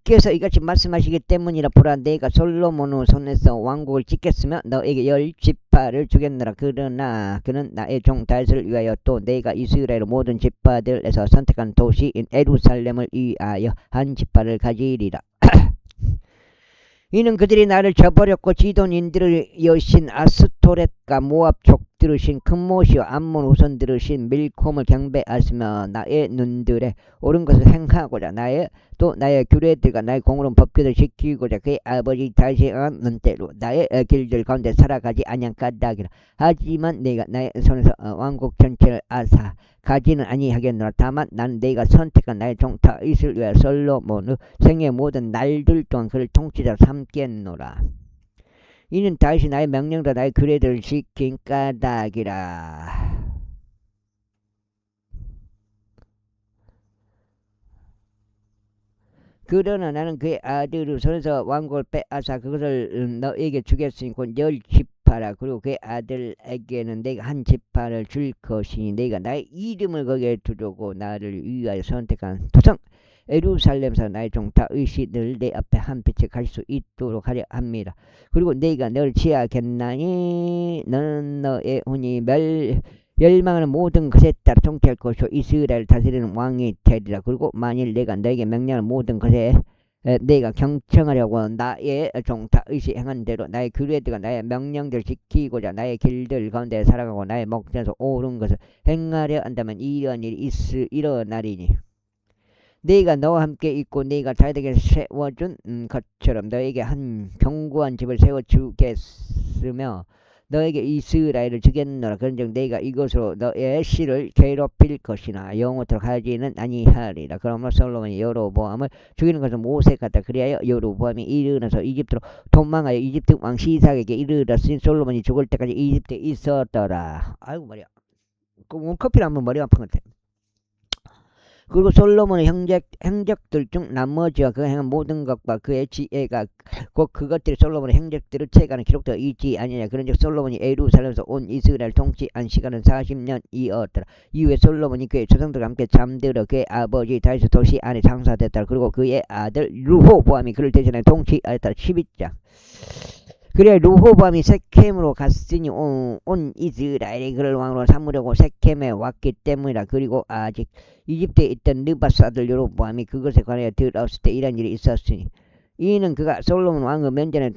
주께서 이같이 말씀하시기 때문이라. 보라, 내가 솔로몬의 손에서 왕국을 찢겠으며 너에게 10지파를 주겠노라. 그러나 그는 나의 종 다윗을 위하여 또 내가 이스라엘 모든 지파들에서 선택한 도시인 예루살렘을 위하여 한 지파를 가지리라. 이는 그들이 나를 저버렸고 지돈인들의 여신 아스토렛과 모압 족들으신 금모시와 암몬 후손들으신 밀콤을 경배하시며 나의 눈들에 옳은 것을 행하고자 나의 규례들과 나의 공의로운 법규를 지키고자 그의 아버지 다윗이 행한 대로 나의 길들 가운데 살아가지 아니한 까닭이라. 하지만 내가 나의 손에서 왕국 전체를 앗아 가지는 아니하겠노라. 다만 나는 내가 선택한 나의 종 다윗을 위하여 솔로몬의 생애 모든 날들 동안 그를 통치자로 삼겠노라. 이는 다윗이 나의 명령과 나의 규례들을 지킨 까닭이라. 그러나 나는 그의 아들의 손에서 왕국을 빼앗아 그것을 너에게 주겠으니 곧 10지파라. 그리고 그의 아들에게는 내가 한 지파를 줄 것이니 내가 나의 이름을 거기에 두르고 나를 위하여 선택한 도성 예루살렘에서 나의 종 다윗이 늘 내 앞에 한 빛에 갈 수 있도록 하려 합니다. 그리고 내가 너를 취하겠나니 너는 너의 혼이 멸망하는 모든 것에 따라 통치할 것이요 이스라엘을 다스리는 왕이 되리라. 그리고 만일 내가 너에게 명령하는 모든 것에 내가 경청하려고 나의 종 다윗이 행한 대로 나의 규례들과 나의 명령들을 지키고자 나의 길들 가운데 살아가고 나의 목전에서 옳은 것을 행하려 한다면 이러한 일이 일어나리니 네가 너와 함께 있고 네가 자기에게 세워준 것처럼 너에게 한 견고한 집을 세워주겠으며 너에게 이스라엘을 주겠노라. 그런즉 내가 이것으로 너의 씨를 괴롭힐 것이나 영원토록 하지는 아니하리라. 그러므로 솔로몬이 여로보암을 죽이는 것을 모색하다. 그리하여 여로보암이 일어나서 이집트로 도망하여 이집트 왕 시삭에게 이르렀으니 솔로몬이 죽을 때까지 이집트에 있었더라. 아이고 머리야. 커피를 한번 머리 아픈 것 같아. 그리고 솔로몬의 행적들 중 나머지와 그가 행한 모든 것과 그의 지혜가 곧 그것들이 솔로몬의 행적들을 채가는 기록되어 있지 아니냐. 그런즉 솔로몬이 예루살렘에서 온 이스라엘 통치한 시간은 40년이었더라. 이후에 솔로몬이 그의 조상들과 함께 잠들어 그의 아버지 다윗의 도시 안에 장사됐더라. 그리고 그의 아들 르호보암이 그를 대신해 통치하였더라. 12장. 그래 르호보암이 세켐으로 갔으니 온 이스라엘이 그를 왕으로 삼으려고 세켐에 왔기 때문이라. 그리고 아직 이집트에 있던 느바스 아들 여로보암이 그것에 관하여 들었을 때 이런 일이 있었으니 이는 그가 솔로몬 왕의 면전에서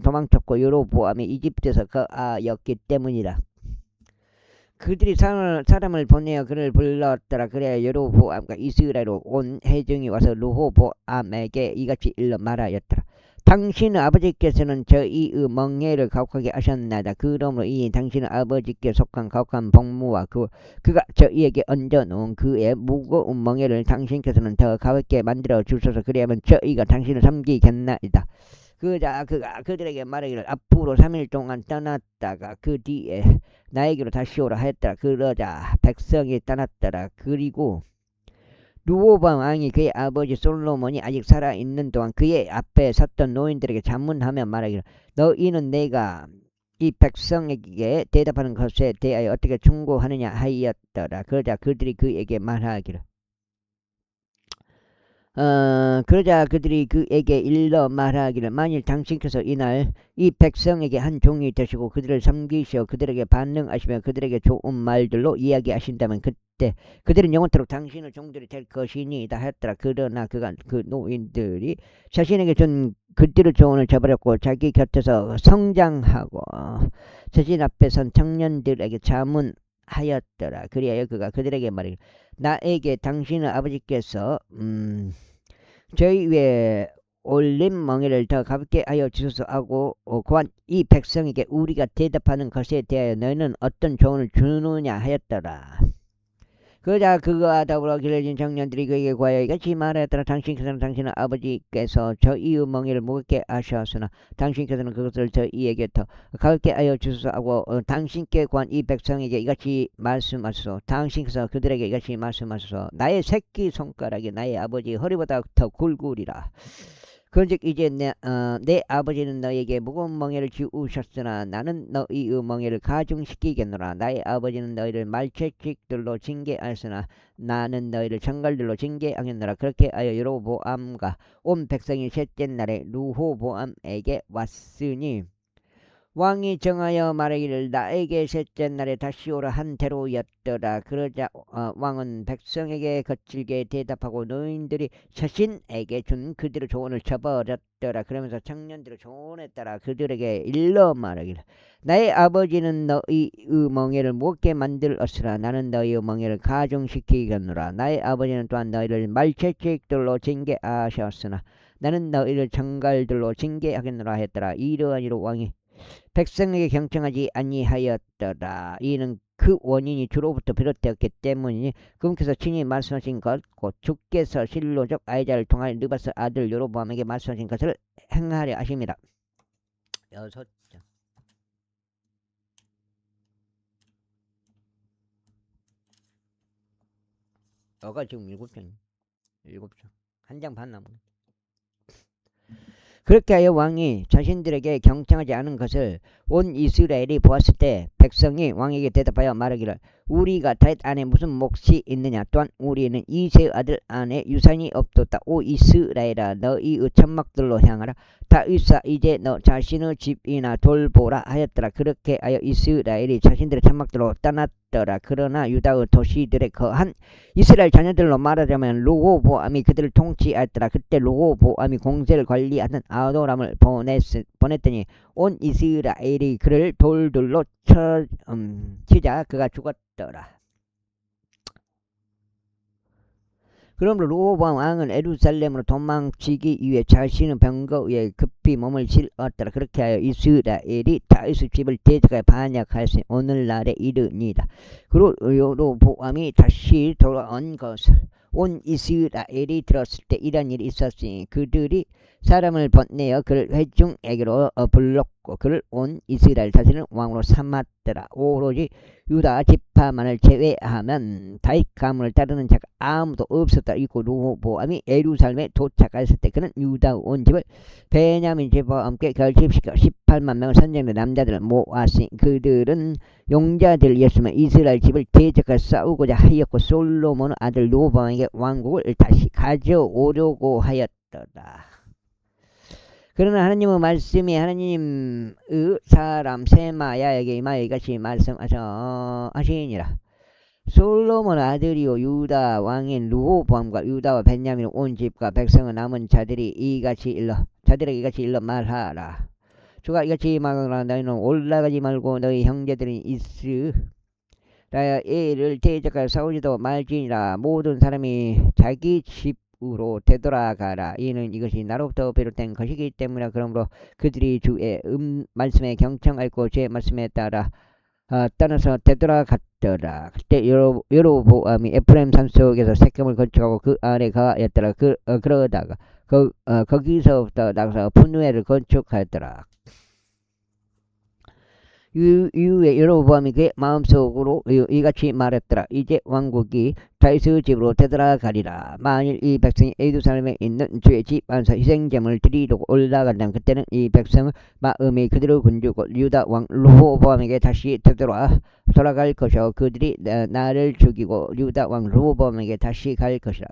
도망쳤고 여로보암이 이집트에서 거하였기 때문이라. 그들이 사람을 보내어 그를 불렀더라. 그래야 여로보암과 이스라엘로 온 회중이 와서 르호보암에게 이같이 일러 말하였더라. 당신의 아버지께서는 저희의 멍에를 가혹하게 하셨나이다. 그러므로 이 당신의 아버지께 속한 가혹한 복무와 그가 저희에게 얹어놓은 그의 무거운 멍에를 당신께서는 더 가볍게 만들어 주소서. 그리하면 저희가 당신을 섬기겠나이다. 그가 그들에게 말하기를 앞으로 3일 동안 떠났다가 그 뒤에 나에게로 다시 오라 하였더라. 그러자 백성이 떠났더라. 그리고 르호보암 왕이 그의 아버지 솔로몬이 아직 살아있는 동안 그의 앞에 섰던 노인들에게 자문하며 말하기를 너희는 내가 이 백성에게 대답하는 것에 대하여 어떻게 충고하느냐 하였더라. 그러자 그들이 그에게 일러 말하기를 만일 당신께서 이날 이 백성에게 한 종이 되시고 그들을 섬기시어 그들에게 반응하시며 그들에게 좋은 말들로 이야기하신다면 그때 그들은 영원토록 당신의 종들이 될 것이니이다 하였더라. 그러나 그 노인들이 자신에게 준 그들의 조언을 저버렸고 자기 곁에서 성장하고 자신 앞에 선 청년들에게 자문하였더라. 그리하여 그가 그들에게 말하기를 나에게 당신의 아버지께서 저희 위에 올린 멍에를 더 가볍게 하여 주소서 하고 고한 이 백성에게 우리가 대답하는 것에 대하여 너희는 어떤 조언을 주느냐 하였더라. 그러자 그와 더불어 길러진 청년들이 그에게 구하여 이같이 말하였더라. 당신께서는 당신의 아버지께서 저희의 멍에를 무겁게 하셨으나 당신께서는 그것을 저희에게 더 가볍게 하여 주소서 하고 당신께 구한 이 백성에게 이같이 말씀하소서. 당신께서 그들에게 이같이 말씀하소서. 나의 새끼 손가락이 나의 아버지 허리보다 더 굵으리라. 그런즉 이제 내 아버지는 너에게 무거운 멍에를 지우셨으나 나는 너희의 멍에를 가중시키겠노라. 나의 아버지는 너희를 말채찍들로 징계하였으나 나는 너희를 정갈들로 징계하겠노라. 그렇게 하여 여로보암과 온 백성이 셋째 날에 르호보암에게 왔으니 왕이 정하여 말하기를 나에게 셋째 날에 다시 오라 한 대로였더라. 그러자 왕은 백성에게 거칠게 대답하고 노인들이 자신에게 준 그들의 조언을 저버렸더라. 그러면서 청년들의 조언에 따라 그들에게 일러 말하기를 나의 아버지는 너희의 멍에를 무겁게 만들었으나 나는 너희의 멍에를 가중시키겠노라. 나의 아버지는 또한 너희를 말채찍들로 징계하셨으나 나는 너희를 정갈들로 징계하겠노라 했더라. 이러한 이로 왕이 백성에게 경청하지 아니하였더라. 이는 그 원인이 주로부터 비롯되었기 때문이니 그분께서 친히 말씀하신 것 곧 주께서 실로적 아이자를 통하여 느바스 아들 여로보암에게 말씀하신 것을 행하려 하십니다. 6장. 여가 지금 7장. 7장. 한 장 반 남은. 그렇게 하여 왕이 자신들에게 경청하지 않은 것을 온 이스라엘이 보았을 때 백성이 왕에게 대답하여 말하기를 우리가 다윗 안에 무슨 몫이 있느냐. 또한 우리는 이새의 아들 안에 유산이 없도다. 오 이스라엘아 너희의 천막들로 향하라. 다윗아 이제 너 자신의 집이나 돌보라 하였더라. 그렇게 하여 이스라엘이 자신들의 천막들로 떠났더라. 그러나 유다의 도시들에 거한 이스라엘 자녀들로 말하자면 르호보암이 그들을 통치하였더라. 그때 르호보암이 공세를 관리하던 아도람을 보냈더니 온 이스라엘이 그를 돌들로 치자 그가 죽었더라. 그러므로 르호보암 왕은 예루살렘으로 도망치기 위해 자신의 병거 위에 급히 몸을 실었더라. 그렇게 하여 이스라엘이 다윗의 집을 대적하여 반역하였으니 오늘날에 이르니이다. 그리고 르호보암이 다시 돌아온 것을 온 이스라엘이 들었을 때 이런 일이 있었으니 그들이 사람을 보내어 그를 회중에게로 불렀고 그를 온 이스라엘 자신을 왕으로 삼았더라. 오로지 유다 지파만을 제외하면 다윗 가문을 따르는 자가 아무도 없었다. 이고 르호보암이 예루살렘에 도착했을 때 그는 유다 온 집을 베냐민 지파와 함께 결집시켜 18만 명의 선정된 남자들을 모았으니 그들은 용자들이었으며 이스라엘 집을 대적하여 싸우고자 하였고 솔로몬의 아들 르호보암에게 왕국을 다시 가져오려고 하였더라. 그러나 하나님의 말씀이 하나님의 사람 세마야에게 임하여 이같이 말씀하시니라. 솔로몬 아들이요 유다 왕인 르호보암과 유다와 베냐민 온 집과 백성의 남은 자들에게 이같이 일러 말하라. 주가 이같이 말하라. 너희는 올라가지 말고 너희 형제들인 이스라엘을 대적하여 싸우지도 말지니라. 모든 사람이 자기 집으로 되돌아가라. 이는 이것이 나로부터 비롯된 것이기 때문이라. 그러므로 그들이 주의 말씀에 경청하였고 제 말씀에 따라 떠나서 되돌아갔더라. 그때 여로보암이 에프라임 산속에서 세겜을 건축하고 그 안에 거하였더라. 그러다가 거기서부터 나가서 푸누엘을 건축하였더라. 이후에 여로보암이 그의 마음속으로 이같이 말했더라. 이제 왕국이 다윗의 집으로 되돌아가리라. 만일 이 백성이 예루살렘에 있는 주의 집 안에서 희생제물을 드리려고 올라간다면 그때는 이 백성의 마음이 그들을 군주고 유다 왕 르호보암에게 다시 돌아갈 것이요 그들이 나를 죽이고 유다 왕 르호보암에게 다시 갈 것이라.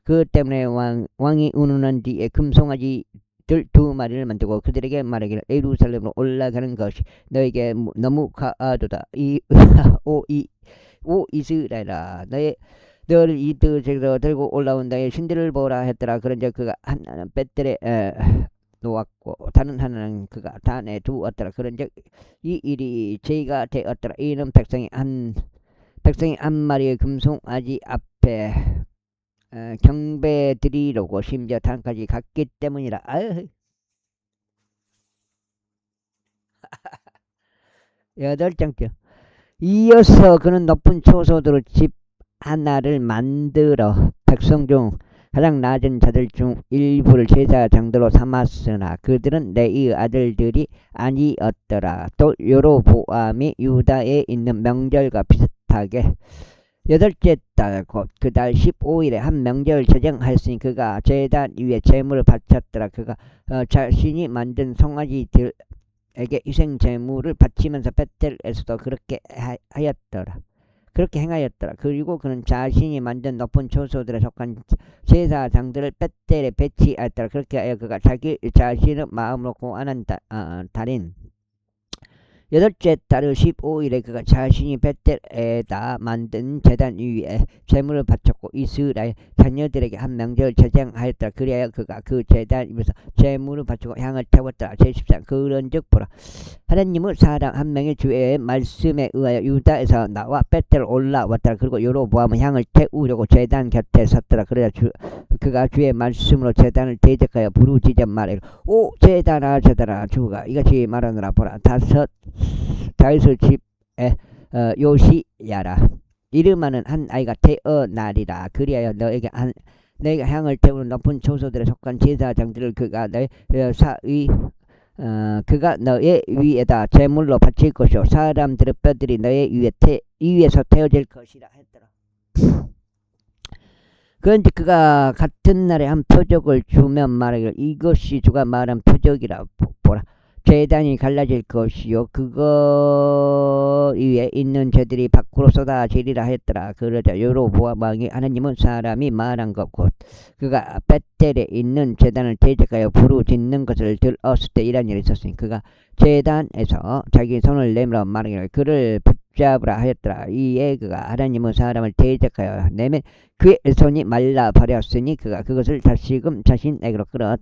그 때문에 왕이 운운한 뒤에 금송아지 두 마리를 만들고 그들에게 말하기를 예루살렘으로 올라가는 것이 너에게 너무 가도다. 오 이스라엘아 너를 이 뜻으로 들고 올라온 너의 신들을 보라 했더라. 그런즉 그가 하나는 벳들에 놓았고 다른 하나는 그가 단에 두었더라. 그런즉 이 일이 죄가 되었더라. 이는 백성이 한 마리의 금송아지 앞에 경배 드리려고 심지어 단까지 갔기 때문이라. 8장째. 이어서 그는 높은 초소들로 집 하나를 만들어 백성 중 가장 낮은 자들 중 일부를 제사장들로 삼았으나 그들은 레위의 아들들이 아니었더라. 또 여로보암이 유다에 있는 명절과 비슷하게 여덟째 달 곧 그 달 15일에 한 명절을 제정하였으니 그가 제단 위에 제물을 바쳤더라. 그가 자신이 만든 송아지들에게 희생 제물을 바치면서 베텔에서도 그렇게 하였더라. 그렇게 행하였더라. 그리고 그는 자신이 만든 높은 초소들에 속한 제사장들을 베텔에 배치하였더라. 그렇게 하여 그가 자기 자신의 마음으로 고안한 달인 여덟째 달의 15일에 그가 자신이 베텔에다 만든 제단 위에 제물을 바쳤고 이스라엘 자녀들에게 한 명절을 제정하였더라. 그래야 그가 그 제단 위에서 제물을 바치고 향을 태웠더라. 제14 그런즉 보라 하나님의 사람 한 명의 주의 말씀에 의하여 유다에서 나와 베텔 올라왔더라. 그리고 여로보암은 향을 태우려고 제단 곁에 섰더라. 그러자 그가 주의 말씀으로 제단을 대적하여 부르짖어 말하기를 오 제단아 제단아 주가 이같이 말하노라. 보라 다윗의 집에 요시야라 이름하는 한 아이가 태어나리라. 그리하여 너희가 향을 태우는 높은 초소들에 속한 제사장들을 그가 너의 위에다 제물로 바칠 것이요 사람들의 뼈들이 너의 위에서 태워질 것이라 했더라. 그런데 그가 같은 날에 한 표적을 주면 말하기를 이것이 주가 말한 표적이라. 보라 제단이 갈라질 것이요 그거 위에 있는 죄들이 밖으로 쏟아지리라 했더라. 그러자 여로보암 왕이 하나님은 사람이 말한 것 곧 그가 베텔에 있는 제단을 대적하여 부르짖는 것을 들었을 때 이런 일이 있었으니 그가 제단에서 자기 손을 내밀어 말하기를 그를 붙잡으라 하였더라. 이에 그가 하나님은 사람을 대적하여 내면 그의 손이 말라 버렸으니 그가 그것을 다시금 자신에게로 끌어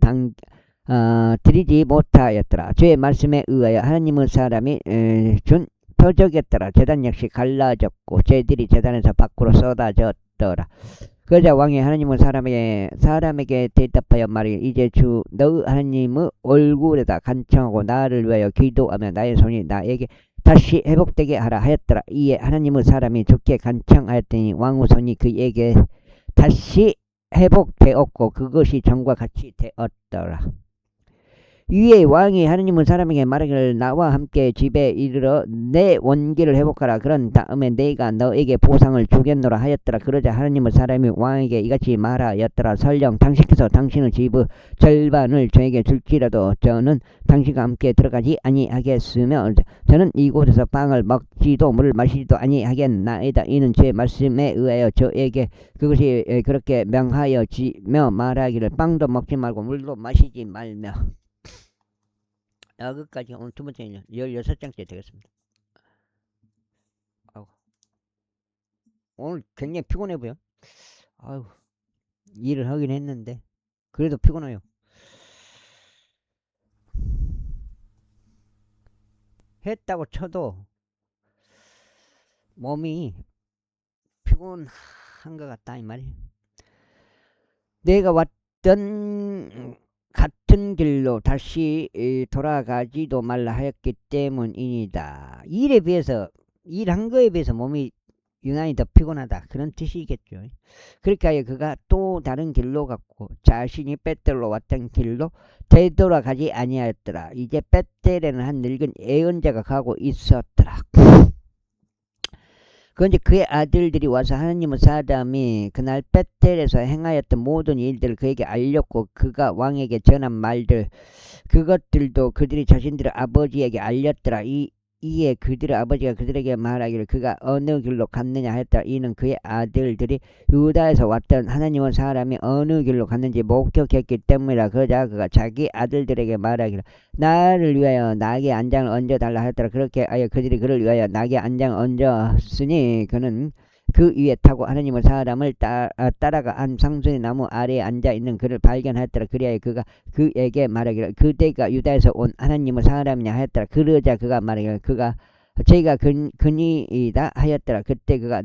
드리지 못하였더라. 주의 말씀에 의하여 하나님의 사람이 준 표적이었더라. 제단 역시 갈라졌고 죄들이 제단에서 밖으로 쏟아졌더라. 그러자 왕이 하나님은 사람에게 대답하여 말하기를 이제 주 너의 하나님의 얼굴에다 간청하고 나를 위하여 기도하며 나의 손이 나에게 다시 회복되게 하라 하였더라. 이에 하나님의 사람이 주께 간청하였더니 왕의 손이 그에게 다시 회복되었고 그것이 전과 같이 되었더라. 위에 왕이 하나님은 사람에게 말하기를 나와 함께 집에 이르러 내 원기를 회복하라. 그런 다음에 내가 너에게 보상을 주겠노라 하였더라. 그러자 하나님은 사람이 왕에게 이같이 말하였더라. 설령 당신께서 당신의 집의 절반을 저에게 줄지라도 저는 당신과 함께 들어가지 아니하겠으며 저는 이곳에서 빵을 먹지도 물을 마시지도 아니하겠나이다. 이는 제 말씀에 의하여 저에게 그것이 그렇게 명하여지며 말하기를 빵도 먹지 말고 물도 마시지 말며. 여기까지 오늘 두 번째 16장째 되겠습니다. 아유, 오늘 굉장히 피곤해 보여. 아유, 일을 하긴 했는데 그래도 피곤해요. 했다고 쳐도 몸이 피곤한 것 같다 이 말이에요. 내가 왔던 같은 길로 다시 돌아가지도 말라 하였기 때문이다. 일한 거에 비해서 몸이 유난히 더 피곤하다 그런 뜻이겠죠. 그러니까 그가 또 다른 길로 갔고 자신이 베텔로 왔던 길로 되돌아가지 아니하였더라. 이제 베텔에는 한 늙은 예언자가 가고 있었더라. 그런데 그의 아들들이 와서 하나님의 사람이 그날 베텔에서 행하였던 모든 일들을 그에게 알렸고 그가 왕에게 전한 말들 그것들도 그들이 자신들의 아버지에게 알렸더라. 이에 그들의 아버지가 그들에게 말하기를 그가 어느 길로 갔느냐 하였더라. 이는 그의 아들들이 유다에서 왔던 하나님의 사람이 어느 길로 갔는지 목격했기 때문이라. 그러자 그가 자기 아들들에게 말하기를 나를 위하여 낙의 안장을 얹어달라 하였더라. 그렇게 하여 그들이 그를 위하여 낙의 안장을 얹었으니 그는 그 위에 타고 하나님의 사람을 따라가 한 상수리 나무 아래에 앉아있는 그를 발견하였더라. 그리하여 그가 그에게 말하기를 그대가 유다에서 온 하나님의 사람이냐 하였더라. 그러자 그가 말하기를 저희가 그니이다 하였더라. 그때 그가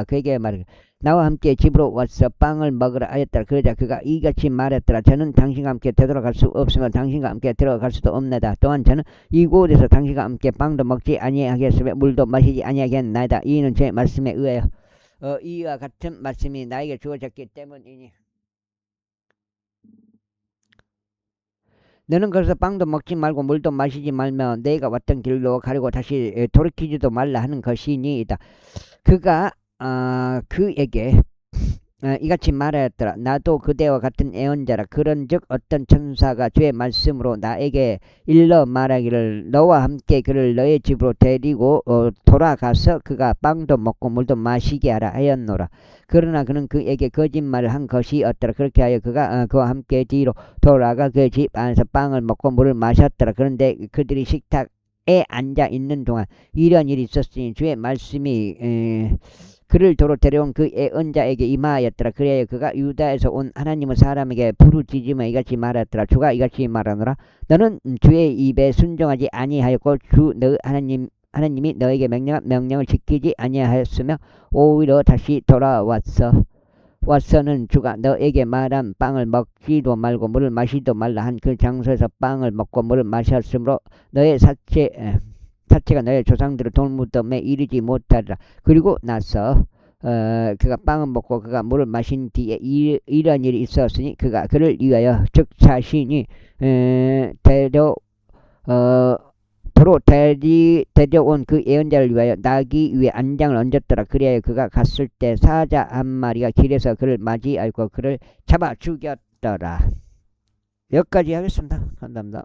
그에게 말하기를 나와 함께 집으로 와서 빵을 먹으라 하였더라. 그러자 그가 이같이 말했더라. 저는 당신과 함께 되돌아갈 수 없으며 당신과 함께 들어갈 수도 없나이다. 또한 저는 이곳에서 당신과 함께 빵도 먹지 아니하겠으며 물도 마시지 아니하겠나이다. 이는 제 말씀에 의하여 이와 같은 말씀이 나에게 주어졌기 때문이니 너는 거기서 빵도 먹지 말고 물도 마시지 말며 내가 왔던 길로 가려고 다시 돌이키지도 말라 하는 것이니이다. 그가 그에게 이같이 말하였더라. 나도 그대와 같은 애언자라. 그런즉 어떤 천사가 주의 말씀으로 나에게 일러 말하기를 너와 함께 그를 너의 집으로 데리고 돌아가서 그가 빵도 먹고 물도 마시게 하라 하였노라. 그러나 그는 그에게 거짓말을 한 것이었더라. 그렇게 하여 그가 그와 함께 뒤로 돌아가 그 집 안에서 빵을 먹고 물을 마셨더라. 그런데 그들이 식탁에 앉아 있는 동안 이런 일이 있었으니 주의 말씀이 그를 도로 데려온 그 애언자에게 임하였더라. 그래야 그가 유다에서 온 하나님의 사람에게 부르짖으며 이같이 말하였더라. 주가 이같이 말하노라. 너는 주의 입에 순종하지 아니하였고 주 너 하나님이 너에게 명령한 명령을 지키지 아니하였으며 오히려 다시 와서는 주가 너에게 말한 빵을 먹지도 말고 물을 마시도 말라 한 그 장소에서 빵을 먹고 물을 마셨으므로 너의 사체가 너의 조상들의 돌무덤에 이르지 못하리라. 그리고 나서 그가 빵을 먹고 그가 물을 마신 뒤에 이런 일이 있었으니 그가 그를 위하여 즉 자신이 도로 데려온 그 예언자를 위하여 나귀 위에 안장을 얹었더라. 그리하여 그가 갔을 때 사자 한 마리가 길에서 그를 맞이하고 그를 잡아 죽였더라. 여기까지 하겠습니다. 감사합니다.